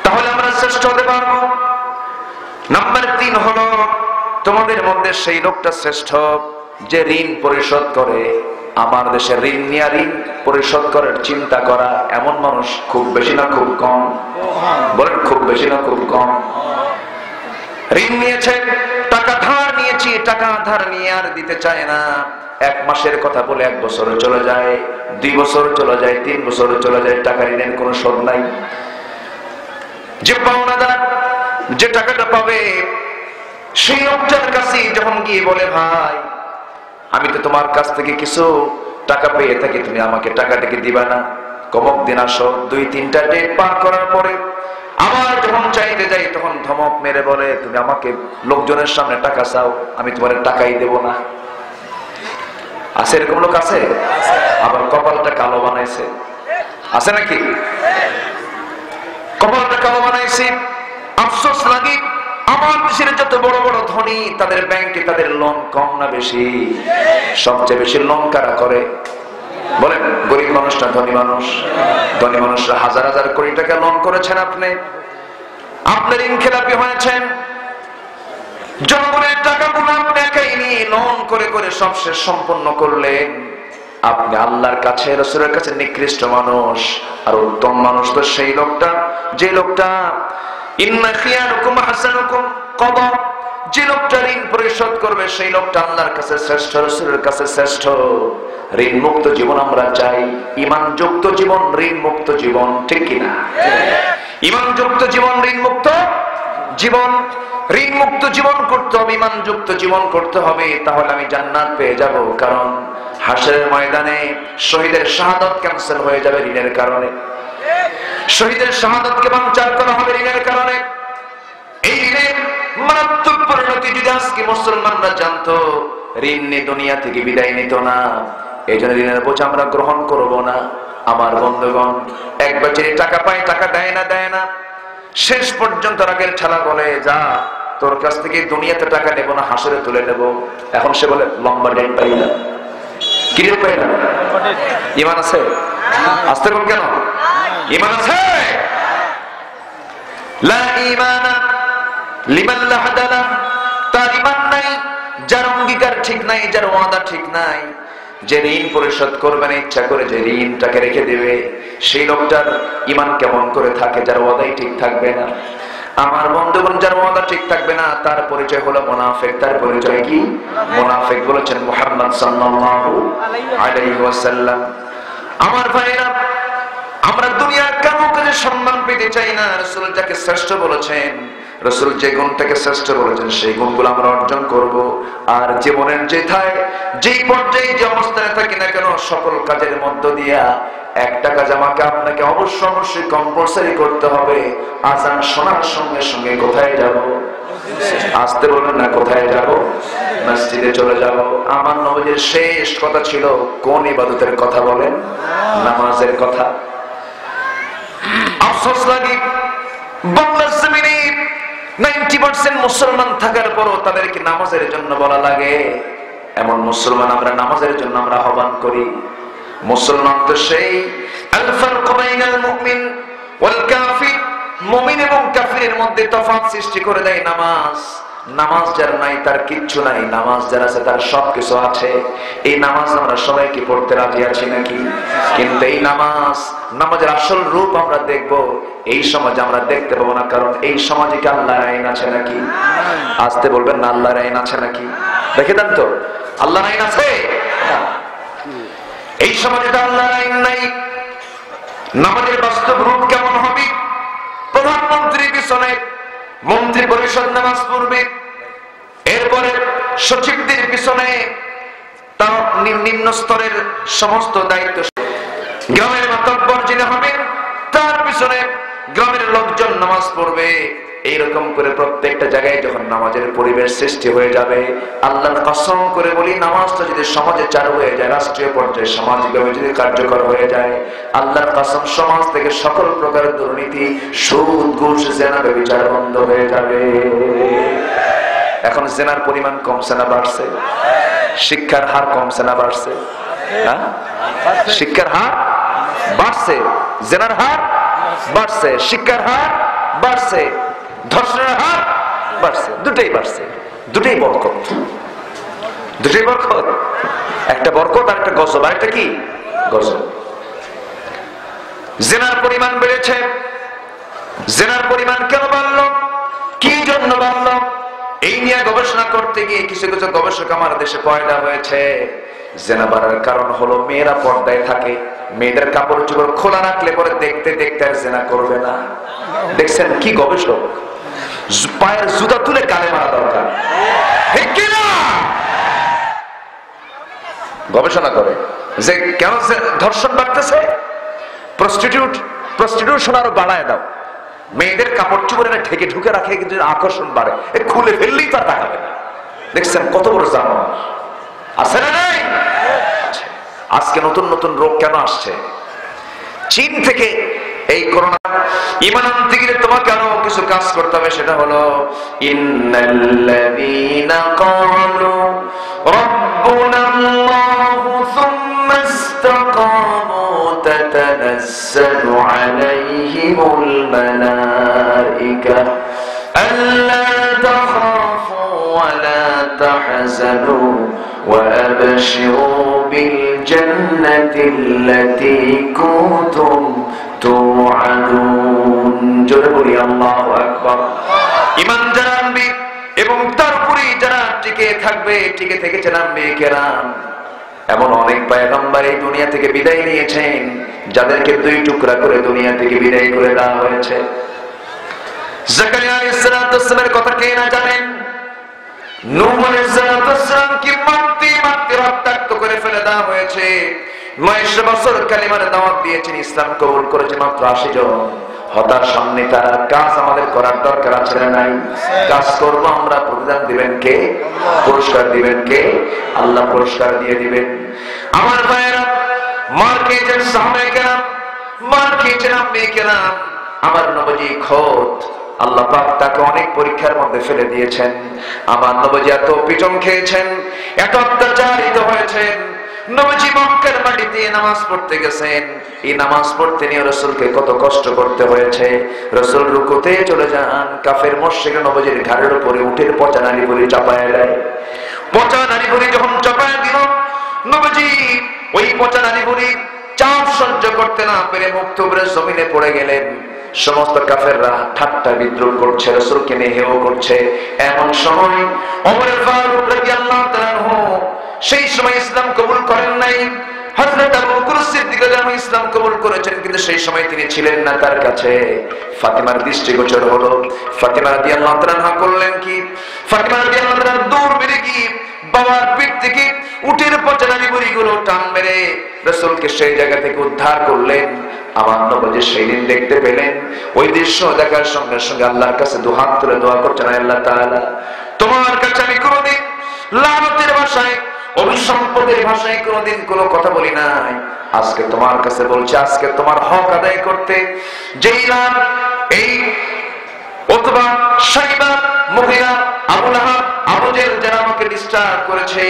তাহলে আমরা শ্রেষ্ঠ হতে পারবো। নাম্বার 3 হলো তোমাদের মধ্যে সেই লোকটা শ্রেষ্ঠ যে ঋণ পরিশোধ করে। আমার দেশে ঋণ নিয়ে ঋণ পরিশোধ করার চিন্তা করা এমন মানুষ খুব বেশি না খুব কম? বলেন খুব বেশি না খুব কম? ঋণ নিয়েছে, টাকা ধার নিয়েছি, টাকা ধার নিয়ে আর দিতে চায় না। এক মাসের কথা বলে 1 বছর চলে যায়, 2 বছর চলে যায়, 3 বছর চলে যায়, টাকা ঋণের কোনো শোধ নাই। যে পাওনাদার, যে টাকাটা পাবে, সেই লোকটার কাছে যখন গিয়ে বলে, ভাই আমি তো তোমার কাছ থেকে কিছু টাকা পেয়ে থাকি, তুমি আমাকে টাকাটাকে দিবা না? কমক দিন আসো। 2-3টা ডেট পার করার পরে আবার যখন চাইতে যাই তখন ধমক মেরে বলে, তুমি আমাকে লোকজনের সামনে টাকা চাও, আমি তোমার টাকাই দেব না। আছে এরকম লোক? আছে। আবার কপালটা কালো বানাইছে, আছে নাকি? কপালটা কালো বানাইছে। আফসোস লাগে, আমার দেশের যত বড় বড় ধনী, তাদের ব্যাংকে তাদের লোন কম না বেশি? সবচেয়ে বেশি লোন কারা করে বলেন? গরিব মানুষরা, ধনী মানুষ? ধনী মানুষরা হাজার হাজার কোটি টাকা লোন করেছেন, আপনি ঋণ খেলাপি হয়েছেন। জনগণের টাকাগুলো আপনি একাই নিয়ে লোন করে করে সব শেষ সম্পন্ন করলেন। আপনি আল্লাহর কাছে, রাসূলের কাছে নিকৃষ্ট মানুষ। আর উত্তম মানুষ তো সেই লোকটা, যে লোকটা ইন্না খিয়ারুকুম হাসানুকুম কদা, যে লোকটা ঋণ পরিশোধ করবে সেই লোকটা আল্লাহর কাছে শ্রেষ্ঠ, রাসূলের কাছে শ্রেষ্ঠ। ঋণ মুক্ত জীবন আমরা চাই, ঈমান যুক্ত জীবন, ঋণ মুক্ত জীবন, ঠিক কিনা? ঈমান যুক্ত জীবন, ঋণ মুক্ত জীবন। ঋণ মুক্ত জীবন করতে হবে, ঈমান যুক্ত জীবন করতে হবে, তাহলে আমি জান্নাত পেয়ে যাব। কারণ হাশরের ময়দানে শহীদের শাহাদাত ক্যান্সেল হয়ে যাবে ঋণের কারণে। শহীদের শাহাদাতকে বানচাল করা হবে ঋণের কারণে। এই ঋণের মারাত্মক পরিণতি যদি আজকে মুসলমানরা জানতো, ঋণ নিয়ে দুনিয়া থেকে বিদায় নিত না। এই জন্য ঋণের বোঝা আমরা গ্রহণ করব না। আমার বন্ধুগণ, এক বছরে টাকা পায়, টাকা দেয় না, শেষ পর্যন্ত রাগের ঠালা বলে, যা তোর কাছ থেকে দুনিয়াতে টাকা নেব না, হাসরে তুলে নেব। এখন সে বলে লম্বা ডেট পাই না, কি ডেট পাই না? ঈমান আছে? আসতে বল কেন? ঈমান আছে? লা ঈমানা লিমান লা হাদালা, তার ঈমান নাই, যার অঙ্গীকার ঠিক নাই, যার ওয়াদা ঠিক নাই, যে ঋণ পরিশোধ করবে না ইচ্ছা করে, যে ঋণটাকে রেখে দেবে, সেই লোকটার ঈমান কেমন করে থাকে যার ওয়াদাই ঠিক থাকবে না? আমার বন্ধুগণ, যার ওয়াদা ঠিক থাকবে না তার পরিচয় হলো মুনাফিক। তার পরিচয় কি? মুনাফিক বলেছেন মুহাম্মদ সাল্লাল্লাহু আলাইহি ওয়াসাল্লাম। আমার ভাইরা, আমরা দুনিয়ার কারো কাছে সম্মান পেতে চাই না। রাসূল যাকে শ্রেষ্ঠ বলেছেন, রাসূল যে গুণটাকে শ্রেষ্ঠ বলেছেন, সেই গুণগুলো আমরা অর্জন করব। আর জীবনের যেই পর্যায়ে, যে অবস্থায় থাকি না কেন, সকল কাজের মধ্য দিয়া একটা কাজ আমাকে আপনাকে অবশ্যই কম্পালসারি করতে হবে। আযান শোনার সঙ্গে সঙ্গে কোথায় যাব? আসতে বলবেন না, কোথায় যাব? মসজিদে চলে যাব। আমার নবীর শেষ কথা ছিল কোন ইবাদতের কথা বলেন? নামাজের কথা। আফসোস লাগে, বাংলার জমিনে 90% মুসলমান থাকার পরও তাদেরকে নামাজের জন্য বলা লাগে। এমন মুসলমান আমরা নামাজের জন্য আমরা আহ্বান করি। মুসলমান তো সেই আল ফারকু বাইনাল মুমিন ওয়াল কাফির, মুমিন এবং কাফিরের মধ্যে তফাৎ সৃষ্টি করে দেয় নামাজ। নামাজ যার নাই তার কিচ্ছু নাই, নামাজ যার আছে তার সবকিছু আছে। এই নামাজ আমরা সবাই কি পড়তে রাজি আছি নাকি? কিন্তু এই নামাজের আসল রূপ আমরা দেখব এই সমাজে আমরা দেখতে পাবো না। কারণ এই সমাজে কি আল্লাহর আইন আছে নাকি? আসতে বলবেন না, আল্লাহর আইন আছে নাকি? দেখে দেন তো, আল্লাহর আইন আছে? এই সমাজে তো আল্লাহর আইন নাই। নামাজের বাস্তব রূপ কেমন হবে? প্রধানমন্ত্রীর পিছনে মন্ত্রী পরিষদ নামাজ পড়বে, এরপরে সচিবদের পিছনে তার নিম্ন স্তরের সমস্ত দায়িত্ব, গ্রামের মাতব্বর যিনি হবেন তার পিছনে গ্রামের লোকজন নামাজ পড়বে। এইরকম করে প্রত্যেকটা জায়গায় যখন নামাজের পরিবেশ সৃষ্টি হয়ে যাবে, আল্লাহর কসম করে বলি, নামাজটা যদি সমাজে চালু হয়ে যায়, রাষ্ট্রীয় পর্যায়ে সামাজিকভাবে যদি কার্যকর হয়ে যায়, আল্লাহর কসম সমাজ থেকে সকল প্রকার দুর্নীতি, সুদ, ঘুষ, জেনা, ব্যভিচার বন্ধ হয়ে যাবে। এখন জেনার পরিমাণ কমছে না বাড়ছে? শিক্ষার হার কমছে না বাড়ছে? হ্যাঁ, শিক্ষার হার বাড়ছে, জেনার হার বাড়ছে, শিক্ষার হার বাড়ছে, ধর্ষণের হার বাড়ছে, দুটোই বাড়ছে। দুটোই বরকত, দুটোই বরকত। একটা বরকত আর একটা গজব। আর একটা কি? গজব। জেনার পরিমাণ বেড়েছে। জেনার পরিমাণ কেন বাড়লো? কি জন্য বাড়লো? এই নিয়ে গবেষণা করতে গিয়ে কিছু কিছু গবেষক আমার দেশে পয়দা হয়েছে। জেনা বাড়ার কারণ হলো মেয়েরা পর্দায় থাকে, মেয়েদের কাপড় চোপড় খোলা রাখলে পরে দেখতে দেখতে আর জেনা করবে না। দেখছেন কি গবেষক, পায়ের জুতা তুলে কানে মারা দরকার, ঠিক কিনা? গবেষণা করে যে কেন ধর্ষণ বাড়তেছে, প্রস্টিটিউশন আরো বাড়ায় দাও, মেয়েদের কাপড় চোপড় ঢেকে ঢুকে রাখে কিন্তু আকর্ষণ বাড়ে, খুলে ফেললেই তার তাকাবে না। দেখছেন কত বড় জানোয়ার আছে না নাই? আজকে নতুন নতুন রোগ কেন আসছে? চীন থেকে এই করোনা। ঈমান আনতে গেলে তোমাকে আরো কিছু কাজ করতে হবে, সেটা হলো ইন্নাল্লাযীনা ক্বালু রাব্বুনাল্লাহু সুম্মা ইসতাকামু তাতানাজ্জালু আলাইহিমুল মালায়েকা আল্লা তাখাফু ওয়া লা তাহজানু وأبشروا بالجنة التي كنتم توعدون। জোরে বলি আল্লাহু আকবার। ঈমান যারা আনবে এবং তার উপরে যারা টিকে থাকবে, টিকে থেকেছেন আম্বিয়া কেরাম, এমন অনেক পয়গম্বর এই দুনিয়া থেকে বিদায় নিয়েছেন যাদেরকে দুই টুকরা করে দুনিয়া থেকে বিদায় করে দেওয়া হয়েছে। জাকারিয়া আলাইহিস সালামের কথা কে না জানেন? নূহ আলাইহিস সালামকে মারতে রক্তাক্ত করে ফেলে দেওয়া হয়েছে। ৯০ বছর কালিমার দাওয়াত দিয়েছেন, ইসলাম কবুল করেছে মাত্র ৮০ জন। হতার সামনে তার কাজ আমাদের করার দরকার আছে না নাই? কাজ করব আমরা, প্রতিদান দিবেন কে? পুরস্কার দিবেন কে? আল্লাহ পুরস্কার দিয়ে দিবেন। আমার ভাইয়েরা, মার খেয়েছেন সাহাবায়ে কেরাম, মার খেয়েছেন আম্বিয়া কেরাম। আমার নবী খোদ আল্লাহ পাক তাকে অনেক পরীক্ষার মধ্যে ফেলে দিয়েছেন। আমার নবী এত পিটন খেয়েছেন, এত অত্যাচারিত হয়েছেন। নবী মক্কার মাটিতে নামাজ পড়তে গেছেন, এই নামাজ পড়তে নিয়ে রাসূলকে কত কষ্ট করতে হয়েছে। রাসূল রুকুতে চলে যান, কাফের মুশরিক নবীর ঘাড়ের উপরে উটের পচা নাড়ি ভরে চাপায় দেয়। পচা নাড়ি ভরে যখন চাপায় দিল, নবী ওই পচা নাড়ি ভরে চাপ সহ্য করতে না পেরে মুখ থুবড়ে জমিনে পড়ে গেলেন। সমস্ত কাফেররা ঠাট্টা বিদ্রুপ করছে, রাসূলকে নিয়ে হেয় করছে। এমন সময় ওমর ফারুক রাদিয়াল্লাহু তাআলা আনহু সেই সময় ইসলাম কবুল করেন নাই। হযরত আবু বকর সিদ্দিক রাদিয়াল্লাহু আনহু ইসলাম কবুল করেছেন, কিন্তু সেই সময় তিনি ছিলেন না তার কাছে। ফাতিমার দৃষ্টিগোচর হলো। ফাতিমা রাদিয়াল্লাহু তাআলা করলেন কি? ফাতিমা রাদিয়াল্লাহু তাআলা দৌড় মেরে গিয়ে বাবার পিঠ থেকে উটের পচা নাড়িভুড়িগুলো টান মেরে রাসূলকে সেই জায়গা থেকে উদ্ধার করলেন। আমার নবী সেই দিন দেখতে পেলেন, ওই দৃশ্য দেখার সঙ্গে সঙ্গে আল্লাহর কাছে দুহাত তুলে দোয়া করছেন, আল্লাহ তাআলা তোমার কাছে আমি কোনোদিন লানতের ভাষায়, অভিসম্পদের ভাষায় কোনোদিন কোনো কথা বলি নাই। আজকে তোমার কাছে বলছি, আজকে তোমার হক আদায় করতে যেই লাভ এই অথবা সাইবা মহিলা আবু লাহাব আবু জেহেল যারা আমাকে ডিস্টার্ব করেছে,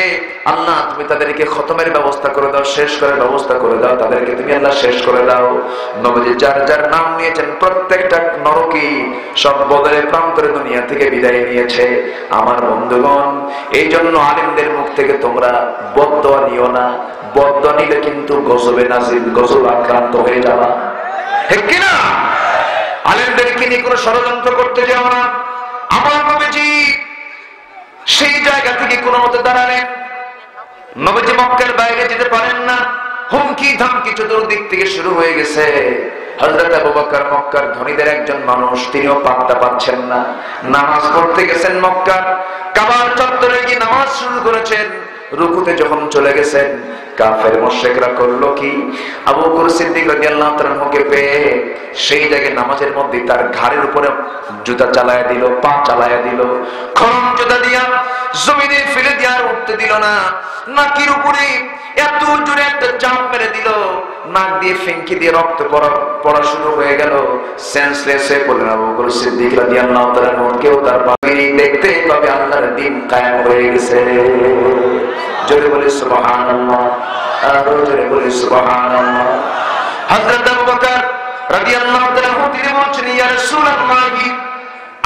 আল্লাহ তুমি তাদেরকে খতমের ব্যবস্থা করে দাও, শেষ করার ব্যবস্থা করে দাও, তাদেরকে তুমি আল্লাহ শেষ করে দাও। নবী যার যার নাম নিয়েছেন প্রত্যেকটা নরকী সব বদরের প্রান্তরে দুনিয়া থেকে বিদায় নিয়েছে। আমার বন্ধুগণ, এই জন্য আলেমদের মুখ থেকে তোমরা বদদোয়া নিও না। বদদোয়া নিলে কিন্তু গজবে নাজিল, গজব আক্রান্ত হয়ে যাবা, ঠিক কিনা? আলেমদেরকে নিয়ে কোনো ষড়যন্ত্র করতে যাও না। আমার নবীজি সেই জায়গা থেকে কোনো মতে দাঁড়ালেন। নবীজি মক্কার বাইরে যেতে পারেন না, হুমকি ধামকি চতুর্দিক থেকে শুরু হয়ে গেছে। হযরত আবু বকর মক্কার ধনীদের একজন মানুষ, তিনিও পাত্তা পাচ্ছেন না। নামাজ পড়তে গেছেন মক্কার কাবার চত্বরে গিয়ে নামাজ শুরু করেছেন। রুকুতে যখন চলে গেছেন, কাফের মুশরিকরা করলো কি? আবু বকর সিদ্দিক রাদিয়াল্লাহু তাআলা মুখে পেয়ে সেই জায়গায় নামাজের মধ্যে তার ঘাড়ের উপরে জুতা চালায়া দিল, পা চালায়া দিল, খরম জুতা দিয়া জমিনে ফেলে দিয়ে আর উঠতে দিল না। নাকের উপরে এত জোরে একটা চাপ মেরে দিল, নাক দিয়ে ফেঙ্কি দিয়ে রক্ত পড়া শুরু হয়ে গেল। সেন্সলেস হয়ে পড়লেন আবু বকর সিদ্দিক রাদিয়াল্লাহু তাআলা। কেউ তার বাড়ি দেখতে পাবে আল্লাহর দ্বীন কায়েম হয়ে গেছে। জোরে বলি সুবহানাল্লাহ, আরো জোরে বলি সুবহানাল্লাহ। হযরত আবু বকর রাদিয়াল্লাহু তাআলা তিনি বলছেন, ইয়া রাসূলুল্লাহ,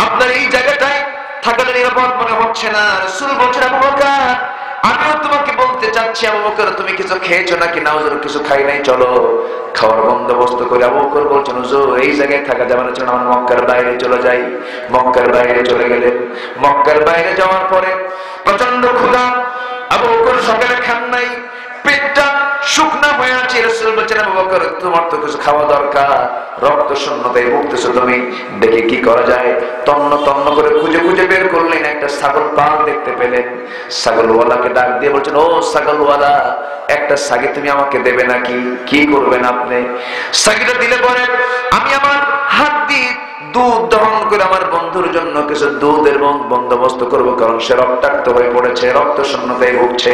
আপনার এই জায়গাটায় থাকাটা নিরাপদ মনে হচ্ছে না। রাসূল বলছেন, আবু বকর আমিও তোমাকে বলতে চাচ্ছি, আবু বকর তুমি কিছু খেয়েছো নাকি? না হুজুর কিছু খাই নাই, চলো খাওয়ার বন্দোবস্ত করে। আবু বকর বলছেন, হুজুর এই জায়গায় থাকা যাবে না, আমরা মক্কার বাইরে চলে যাই। মক্কার বাইরে চলে গেলেন। মক্কার বাইরে যাওয়ার পরে প্রচন্ড ক্ষুধা, আবু বকর সকালে খান নাই, পেটটা শুকনা হয়ে আছে। রাসূল বলছেন, আবু বকর তোমার তো কিছু খাওয়া দরকার, রক্ত শূন্যতায় ভুগতেছো তুমি, দেখে কি করা যায়। তন্ন তন্ন করে খুঁজে খুঁজে বের করলেন, একটা ছাগল পাল দেখতে পেলেন। ছাগলওয়ালাকে ডাক দিয়ে বলছেন, ও ছাগলওয়ালা, একটা ছাগি তুমি আমাকে দেবে নাকি? কি করবেন আপনি? ছাগিটা দিলে পরে আমি আমার হাত দিয়ে দুধ দহন করে আমার বন্ধুর জন্য কিছু দুধের বন্দোবস্ত করব, কারণ সে রক্তাক্ত হয়ে পড়েছে, রক্ত শূন্যতায় ভুগছে।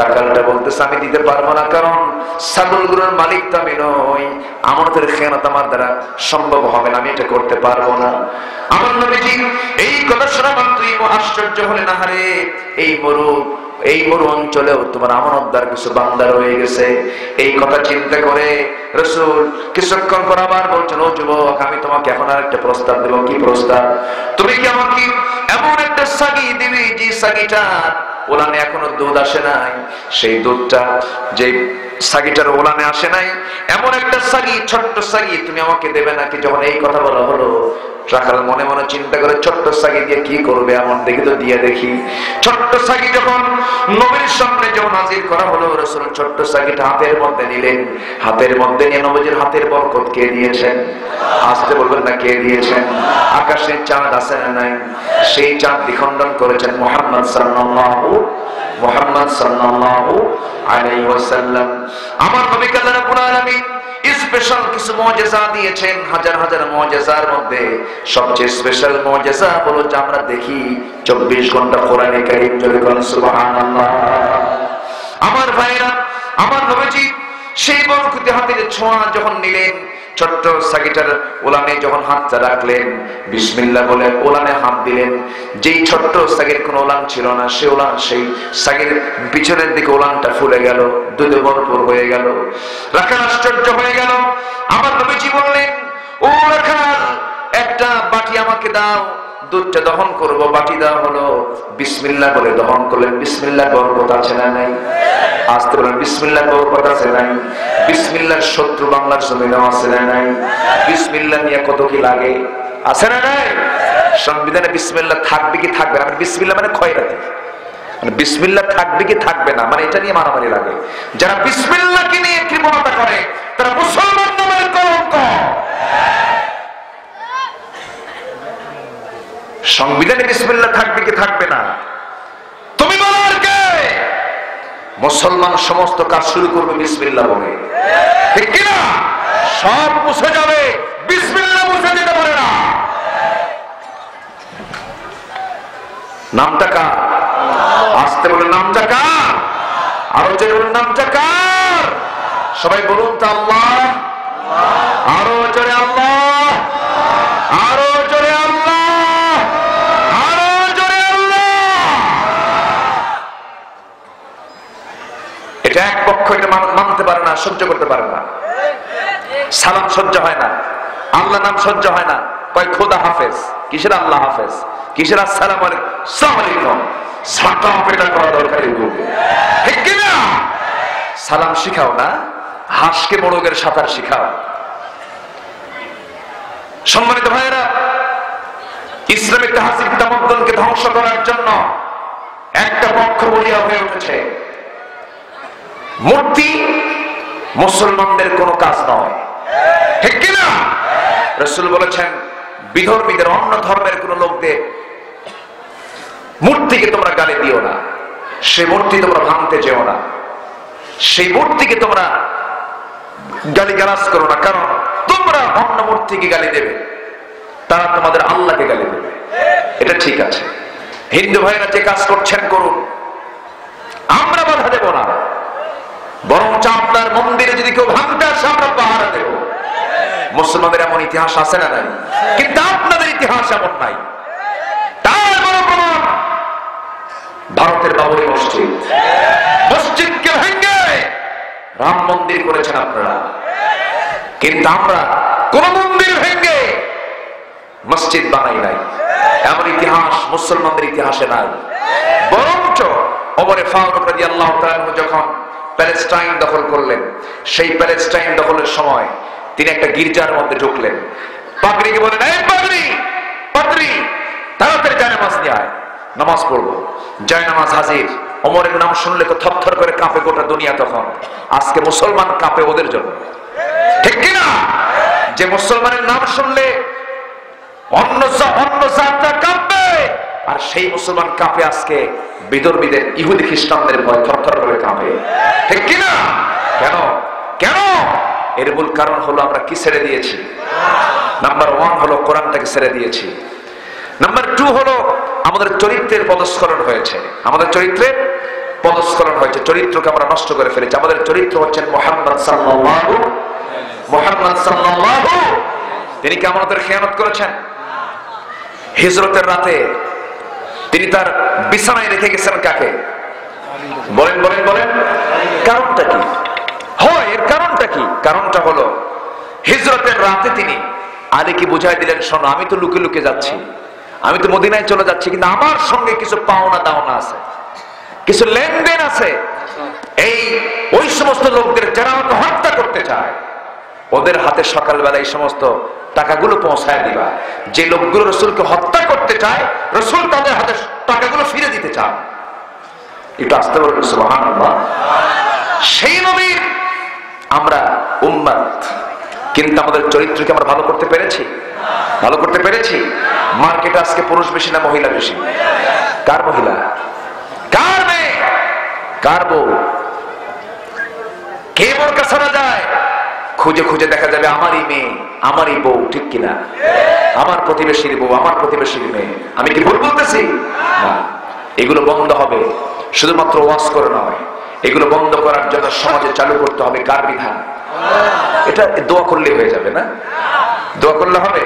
রাখালটা বলতেছে, আমি দিতে পারবো না, কারণ ছাগলগুলোর মালিক তো আমি নই, আমার তো খেয়ানত আমার দ্বারা সম্ভব হবে না, আমি এটা করতে পারবো না। আমার নবীজি এই কথা শোনা মাত্রই আশ্চর্য হলেন, আহারে এই মরু অঞ্চলেও তোমার আমানতদার কিছু বান্দা রয়ে গেছে। এই কথা চিন্তা করে রাসূল কিছুক্ষণ পর আবার বলছেন, ও যুবক, আমি তোমাকে এখন আর একটা প্রস্তাব দেব। কি প্রস্তাব? তুমি কি আমাকে এমন একটা ছাগি দিবি যে ছাগিটা ওলানে এখনো দুধ আসে নাই, সেই দুধটা যে ছাগিটার ওলানে আসে নাই, এমন একটা ছাগি, ছোট্ট ছাগি তুমি আমাকে দেবে নাকি? যখন এই কথা বলা হলো, রাখাল মনে মনে চিন্তা করে, ছোট্ট ছাগি দিয়ে কি করবে এমন, দেখি তো দিয়ে দেখি। ছোট্ট ছাগি যখন নবীর সামনে যখন হাজির করা হলো, রাসূল ছোট্ট ছাগিটা হাতের মধ্যে নিলেন। হাতের মধ্যে নিয়ে নবীর হাতের বরকত কে দিয়েছেন? আসতে বলবেন না, কে দিয়েছেন? আকাশের চাঁদ আছে না নাই? সেই চাঁদ দ্বিখণ্ডন করেছেন মুহাম্মদ সাল্লাল্লাহু আলাইহি ওয়াসাল্লাম। আমার নবীকে আল্লাহ রাব্বুল আলামিন স্পেশাল কিছু মুজিজা দিয়েছেন। হাজার হাজার মুজিজার মধ্যে সবচেয়ে স্পেশাল মুজিজা হলো যে আমরা দেখি 24 ঘন্টা কোরআনে কারীম, জোরে বলেন সুবহানাল্লাহ। আমার ভাইরা, আমার নবীজি সেই বরকতি হাতের ছোঁয়া যখন নিলেন, ছোট্ট ছাগিটার ওলানে যখন হাতটা রাখলেন, বিসমিল্লাহ বলে ওলানে হাত দিলেন। যেই ছোট্ট ছাগির কোনো ওলান ছিল না, সেই ছাগির পিছনের দিকে ওলানটা ফুলে গেল, দুধে ভরপুর হয়ে গেল। রাখাল আশ্চর্য হয়ে গেল। আমার নবীজি বললেন, ও রাখাল, একটা বাটি আমাকে দাও, দুধটা দহন করব। বাটি দেওয়া হলো, বিসমিল্লাহ বলে দহন করলেন। বিসমিল্লাহ বরকত আছে না নাই? আসতে বলেন, বিসমিল্লাহ বরকত আছে নাই? বিসমিল্লাহর শত্রু বাংলার জমিনে আছে না নাই? বিসমিল্লাহ নিয়ে কত কি লাগে, আছে না নাই? সংবিধানে বিসমিল্লাহ থাকবে কি থাকবে না? বিসমিল্লাহ মানে খয়রাতি, মানে বিসমিল্লাহ থাকবে কি থাকবে না, মানে এটা নিয়ে মারামারি লাগে। যারা বিসমিল্লাহকে নিয়ে কৃপণতা করে তারা মুসলমান নামের কলঙ্ক। সংবিধানে বিসমিল্লাহ থাকবে কি থাকবে না, তুমি বলো আর কে? মুসলমান সমস্ত কাজ শুরু করবে বিসমিল্লাহ বলে, ঠিক কিনা? সব মুছে যাবে, বিসমিল্লাহ মুছে যেতে পারে না। নামটা কার? আসতে বলে নামটা কার? আরো জোরে বলুন, নামটা কার? সবাই বলুন তো, আল্লাহ। আরো জোরে আল্লাহ, আরো জোরে আল্লাহ, আরো জোরে আল্লাহ। এটা এক পক্ষ এটা মানতে পারে না, সহ্য করতে পারে না। সালাম সহ্য হয় না, আল্লাহ নাম সহ্য হয় না, কয় খোদা হাফেজ। কিসের আল্লাহ হাফেজ? কিসের আসসালামু আলাইকুম? সালাম পেটা করা দরকার, ঠিক কিনা? সালাম শিখাও না, হাঁসকে মোরগের সাঁতার শিখাও। সম্মানিত ভাইয়েরা, ইসলামিক তাহজিব তামাদ্দুনকে ধ্বংস করার জন্য একটা পক্ষ বলিয়া হয়ে উঠেছে। মূর্তি মুসলমানদের কোনো কাজ নয়, ঠিক কিনা? রাসূল বলেছেন, বিধর্মীদের, অন্য ধর্মের কোন লোকদের মূর্তিকে তোমরা গালি দিও না, সেই মূর্তি তোমরা ভাঙতে যেও না, সেই মূর্তিকে তোমরা গালিগালাজ করো না, কারণ তোমরা অন্য মূর্তিকে গালি দেবে, তারা তোমাদের আল্লাহকে গালি দেবে। এটা ঠিক আছে, হিন্দু ভাইরা যে কাজ করছেন করুন, আমরা বাধা দেব না, বরং আপনার মন্দিরে যদি কেউ ভাঙতে আসে আমরা পাহারা দেব। মুসলমানদের এমন ইতিহাস আছে না নাই? কিন্তু আপনাদের ইতিহাস এমন নাই। তার বড় প্রমাণ ভারতের বাবরি মসজিদ, মসজিদকে ভেঙে রাম মন্দির করেছেন আপনারা, কিন্তু আমরা কোন মন্দির ভেঙে মসজিদ বানাই নাই। এমন ইতিহাস মুসলমানদের ইতিহাসে নাই। বরঞ্চ ওমরে ফারুক রাদিয়াল্লাহু তাআলা যখন প্যালেস্টাইন দখল করলেন, সেই প্যালেস্টাইন দখলের সময় তিনি একটা গির্জার মধ্যে ঢুকলেন। পাদ্রীকে বলেন, এই পাদ্রী, তাড়াতাড়ি জায়নামাজ নিয়ে আয়, নামাজ পড়বো। জায়নামাজ হাজির। ওমরের নাম শুনলে তো থরথর করে কাঁপে গোটা দুনিয়া। তখন আজকে মুসলমান কাঁপে ওদের জন্য, ঠিক কিনা? যে মুসলমানের নাম শুনলে অন্য জাতটা কাঁপবে, আর সেই মুসলমান কাঁপে আজকে বিদর্মীদের, ইহুদি খ্রিস্টানদের ভয় থরথর করে কাঁপে, ঠিক কিনা? কেন? কেন? এর মূল কারণ হলো আমরা কি ছেড়ে দিয়েছি? নাম্বার 1 হলো কোরআনটাকে ছেড়ে দিয়েছি। নাম্বার 2 হলো আমাদের চরিত্রের পদস্খলন হয়েছে। আমাদের চরিত্রের পদস্খলন হয়েছে, চরিত্রকে আমরা নষ্ট করে ফেলেছি। আমাদের চরিত্র হচ্ছেন মুহাম্মদ সাল্লাল্লাহু, তিনি কি আমাদের খেয়ানত করেছেন? হিজরতের রাতে তিনি তার বিছানায় রেখে গেছেন কাকে? বলেন বলেন বলেন, কারণটা কি? হয় এর কারণটা কি? কারণটা হলো হিজরতের রাতে তিনি আলীকে বুঝাই দিলেন, শোনো আমি তো লুকে লুকে যাচ্ছি, আমি তো মদিনায় চলে যাচ্ছি, কিন্তু আমার সঙ্গে কিছু পাওনা দাওনা আছে, কিছু লেনদেন আছে। ওই সমস্ত লোকদের যারা আমাকে হত্যা করতে চায়, ওদের হাতে সকালবেলা এই সমস্ত টাকাগুলো পৌঁছায় দিবা। যে লোকগুলো রসুলকে হত্যা করতে চায়, রসুল তাদের হাতে টাকাগুলো ফিরে দিতে চান। একটু আসতে বলবেন সুবহানাল্লাহ। সেই নবীর আমরা উম্মত, কিন্তু আমাদের চরিত্রকে আমরা ভালো করতে পেরেছি? ভালো করতে পেরেছি? মার্কেটে আজকে পুরুষ বেশি না মহিলা বেশি? কার মহিলা? কার মেয়ে? কার বউ? কে বোরকা ছাড়া যায়? খুঁজে খুঁজে দেখা যাবে আমারই মেয়ে, আমারই বউ, ঠিক কিনা? আমার প্রতিবেশীর বউ, আমার প্রতিবেশীর মেয়ে। আমি কি ভুল বলতেছি? না। এগুলো বন্ধ হবে শুধুমাত্র ওয়াজ করে নয়, এগুলো বন্ধ করার জন্য সমাজে চালু করতে হবে কার বিধান? এটা দোয়া করলে হয়ে যাবে না? দোয়া করলে হবে?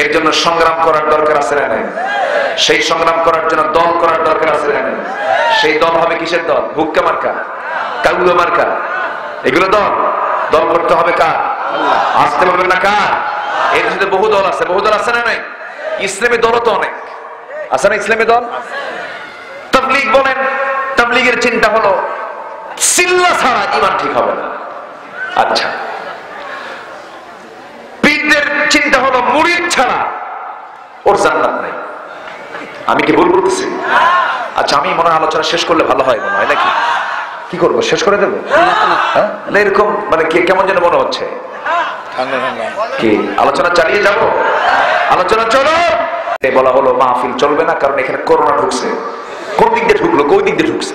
এর জন্য সংগ্রাম করার দরকার আছে না? সেই সংগ্রাম করার জন্য দল করার দরকার আছে না? সেই দল হবে কিসের দল? হুক্কা মার্কা, কাগুয়া মার্কা, এগুলো দল। দল করতে হবে কার? আসতে বলবেন না কার? এর সাথে বহু দল আছে। বহু দল আছে না? নাই? ইসলামী দলও তো অনেক আছে না? ইসলামী দল। তাবলীগ বলেন, তাবলীগের চিন্তা হলো সিল্লা ছাড়া ঈমান ঠিক হবে না। আচ্ছা, পীরদের চিন্তা হলো মুরিদ ছাড়া ওর জান্নাত নাই। আমি কি ভুল বলতেছি? আচ্ছা, আমি মনে হয় আলোচনা শেষ করলে ভালো হয় মনে হয়, নাকি? কি করবো, শেষ করে দেবো? এরকম মানে কেমন যেন মনে হচ্ছে। কি আলোচনা চালিয়ে যাব? আলোচনা চলো। বলা হলো মাহফিল চলবে না, কারণ এখানে করোনা ঢুকছে। কোন দিক দিয়ে ঢুকলো? কোন দিক দিয়ে ঢুকছে?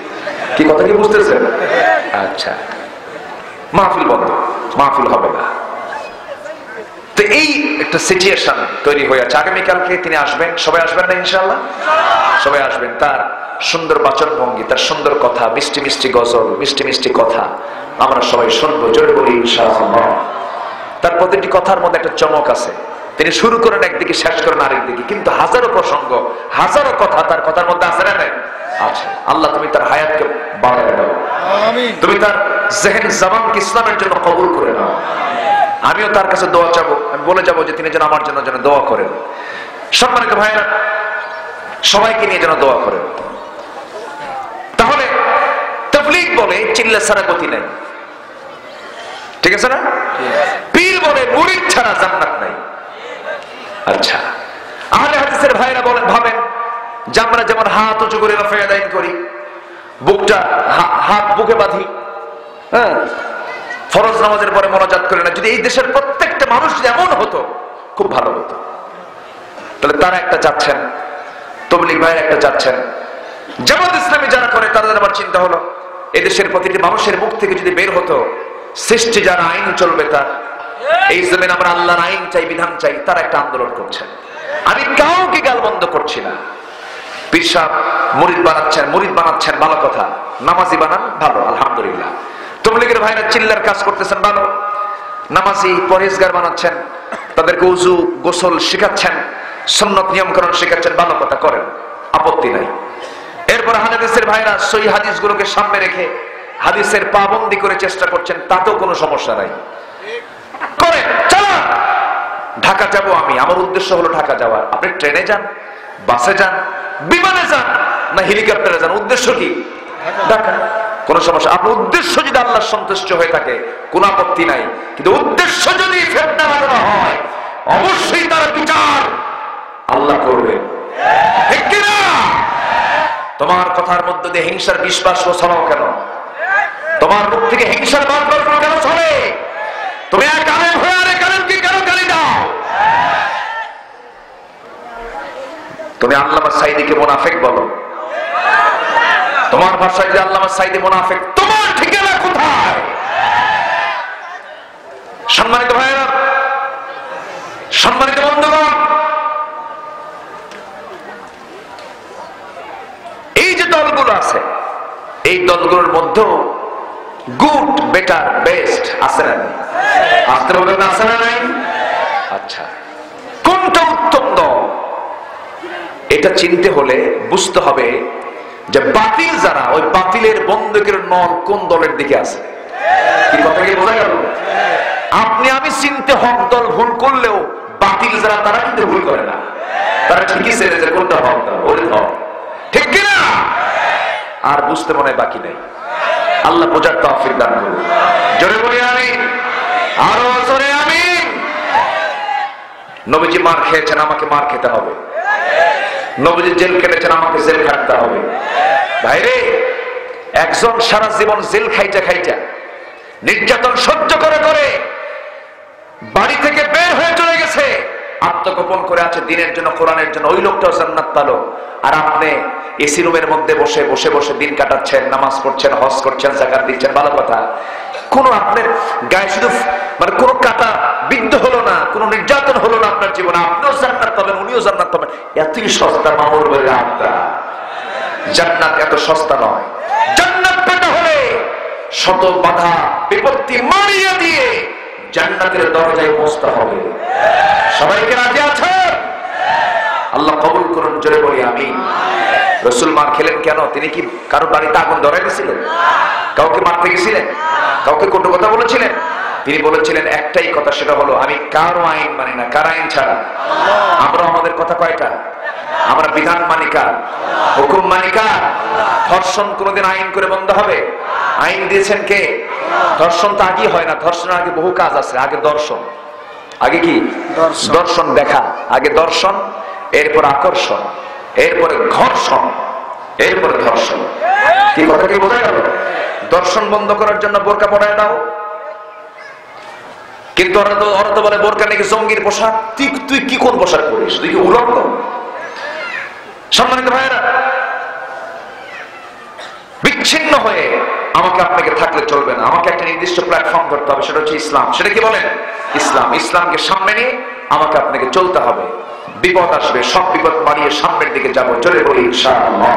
কি কথা কি বুঝতেছেন? আচ্ছা, মাহফিল বন্ধ, মাহফিল হবে না। তো এই একটা সিচুয়েশন তৈরি হয়ে আছে। আগামীকালকে তিনি আসবেন, সবাই আসবেন না ইনশাআল্লাহ? সবাই আসবেন। তার সুন্দর বাচন ভঙ্গি, তার সুন্দর কথা, মিষ্টি মিষ্টি গজল, মিষ্টি মিষ্টি কথা আমরা সবাই শুনবো। জোরে বলি ইনশাআল্লাহ। তার প্রতিটি কথার মধ্যে একটা চমক আছে। তিনি শুরু করেন একদিকে, শেষ করেন আরেকদিকে, কিন্তু হাজারো প্রসঙ্গ, হাজারো কথা তার কথার মধ্যে আছে না? আছে। আল্লাহ তুমি তার হায়াতকে বাড়ায় দাও, তুমি তার জেহেন জবানকে ইসলামের জন্য কবুল করে নাও। আমিও তার কাছে দোয়া চাবো, আমি বলে যাবো যে তিনি যেন আমার জন্য যেন দোয়া করেন। সম্মানিত ভাইরা, সবাইকে নিয়ে যেন দোয়া করেন। তাহলে তাবলীগ বলে চিল্লা ছাড়া গতি নাই, ঠিক আছে না? পীর বলে মুরিদ ছাড়া জান্নাত নাই। আচ্ছা, আহলে হাদিসের ভাইরা বলেন, ভাবেন যে আমরা যেমন হাত উঁচু করে রফে আদায় করি, বুকটা হাত বুকে বাঁধি, হ্যাঁ, ফরজ নামাজের পরে মোনাজাত করে না, যদি এই দেশের প্রত্যেকটা মানুষ এমন হতো খুব ভালো হতো। তাহলে তারা একটা চাচ্ছেন, তাবলীগ ভাইরা একটা চাচ্ছেন, জামাত ইসলামী যারা করে তাদের আবার চিন্তা হলো এদেশের প্রতিটি মানুষের মুখ থেকে যদি বের হতো সৃষ্টি যারা আইন চলবে তার, এই জমিন আমরা আল্লাহর আইন চাই, বিধান চাই, তারা একটা আন্দোলন করছেন। আমি কাউকে গালমন্দ করছি না। পীর সাহেব মুরিদ বানাচ্ছেন, মুরিদ বানাচ্ছেন, ভালো কথা। নামাজি বানান, ভালো, আলহামদুলিল্লাহ। তাবলীগের ভাইরা চিল্লার কাজ করতেছেন, ভালো। নামাজি পরহেজগার বানাচ্ছেন, তাদেরকে উযু গোসল শিখাচ্ছেন, সুন্নাত নিয়মকরণ শিখাচ্ছেন, ভালো কথা, করেন, আপত্তি নাই। এরপর হাদিসের ভাইরা সহিহ হাদিসগুলোকে সামনে রেখে হাদিসের পাবন্দি করে চেষ্টা করছেন, তাতেও কোনো সমস্যা নাই, করেন, চালান। ঢাকা যাব আমি, আমার উদ্দেশ্য হলো ঢাকা যাওয়ার। আপনি ট্রেনে যান, বাসে যান, বিমানে যান, না হেলিকপ্টারে যান, উদ্দেশ্য কি? ঢাকা। কোন সমস্যা? আপনার উদ্দেশ্য যদি আল্লাহর সন্তুষ্ট হয়ে থাকে কোনো আপত্তি নাই, কিন্তু উদ্দেশ্য যদি ফিতনা লাগানো হয় অবশ্যই তার বিচার আল্লাহ করবেন, ঠিক কি না? তো তোমার কথার মধ্যে দিয়ে হিংসার বিশ্বাস ছড়াও কেন? তোমার মুখ থেকে হিংসার বাক্য কেন ছড়ে? তুমি এক আলেম হয়ে আরেক আলেমকে কেন গালি দাও? তুমি আল্লামা সাঈদীকে মুনাফিক বলো। তোমার ভাষায় যে আল্লামা সাঈদী মুনাফিক, তোমার ঠিকানা কোথায়? সম্মানিত ভাইরা, সম্মানিত বন্ধুগণ, এই যে দলগুলো আছে, এই দলগুলোর মধ্যেও গুড, বেটার, বেস্ট আছে না? আসতে বলবেন আছে না নাই? আচ্ছা, কোনটা উত্তম দল এটা চিনতে হলে বুঝতে হবে যে বাতিল যারা, ওই বাতিলের বন্দুকের নল কোন দলের দিকে আছে। কি কথা কি বোঝা গেল? আপনি আমি চিনতে হক দল ভুল করলেও বাতিল যারা তারা কিন্তু ভুল করে না, তারা ঠিকই ছেড়ে যে কোনটা হক দল, ওই হক, ঠিক কিনা? আর বুঝতে মনে বাকি নেই। আল্লাহ বোঝার তৌফিক দান করুন। জোরে বলি আমিন, আরো জোরে আমিন। নবীজি মার খেয়েছেন, আমাকে মার খেতে হবে। নবীজি জেল কেটেছেন, আমাকে জেল খাটতে হবে। ভাইরে, একজন সারা জীবন জেল খাইটা খাইটা, নির্যাতন সহ্য করে করে বাড়ি থেকে বের হয়ে চলে গেছে, আত্মগোপন করে আছে দিনের জন্য, কোরআনের জন্য, ওই লোকটাও জান্নাত পেল। আর আপনি এসি রুমের মধ্যে বসে বসে বসে দিন কাটাচ্ছেন, নামাজ পড়ছেন, হজ করছেন, যাকাত দিচ্ছেন, ভালো কথা। কোন আপনার গায়ে শুধু মানে কোন কাটা বিদ্ধ হলো না, কোন নির্যাতন হলো না আপনার জীবনে, আপনিও জান্নাত পাবেন, উনিও জান্নাত পাবেন। এতই সস্তা মামুর বলে আপনার জান্নাত এত সস্তা নয়। জান্নাত পেতে হলে শত বাধা বিপত্তি মারিয়ে দিয়ে জান্নাতের দরজায় পৌঁছতে হবে। সবাইকে রাজি আছেন? আল্লাহ কবুল করুন। জোরে বলি আমিন। রাসূল মার খেলেন কেন? তিনি কি কারো বাড়িতে আগুন ধরাই দিয়েছিলেন? কাউকে মারতে গেছিলেন? কাউকে কটু কথা বলেছিলেন? তিনি বলেছিলেন একটাই কথা, সেটা হলো আমি কারো আইন মানি না। কার আইন ছাড়া? আমরা আমাদের কথা কয়টা? আমরা বিধান মানি কার? হুকুম মানি কার? ধর্ষণ কোনদিন আইন করে বন্ধ হবে? আইন দিয়েছেন কে? ধর্ষণ তো আগে হয় না, ধর্ষণের আগে বহু কাজ আছে। আগে দর্শন, আগে কি দর্শন দেখা, আগে দর্শন, এরপর আকর্ষণ, এরপরে ঘর্ষণ, এরপরে ধর্ষণ। কি কথা কি বোঝা গেল? দর্শন বন্ধ করার জন্য বোরকা পরায় দাও, কিন্তু ওরা তো বলে বোরকা নাকি জঙ্গির পোশাক। তুই কি কোন পোশাক পরিস? তুই কি উলঙ্গ? সম্মানিত ভাইয়েরা, বিচ্ছিন্ন হয়ে আমাকে আপনাকে থাকলে চলবে না। আমাকে একটা নির্দিষ্ট প্ল্যাটফর্ম করতে হবে, সেটা হচ্ছে ইসলাম। সেটা কি বলেন? ইসলাম। ইসলামকে সামনে নিয়ে আমাকে আপনাকে চলতে হবে। বিপদ আসবে, সব বিপদ মারিয়ে সামনের দিকে যাবো। চলে বলি ইনশাআল্লাহ।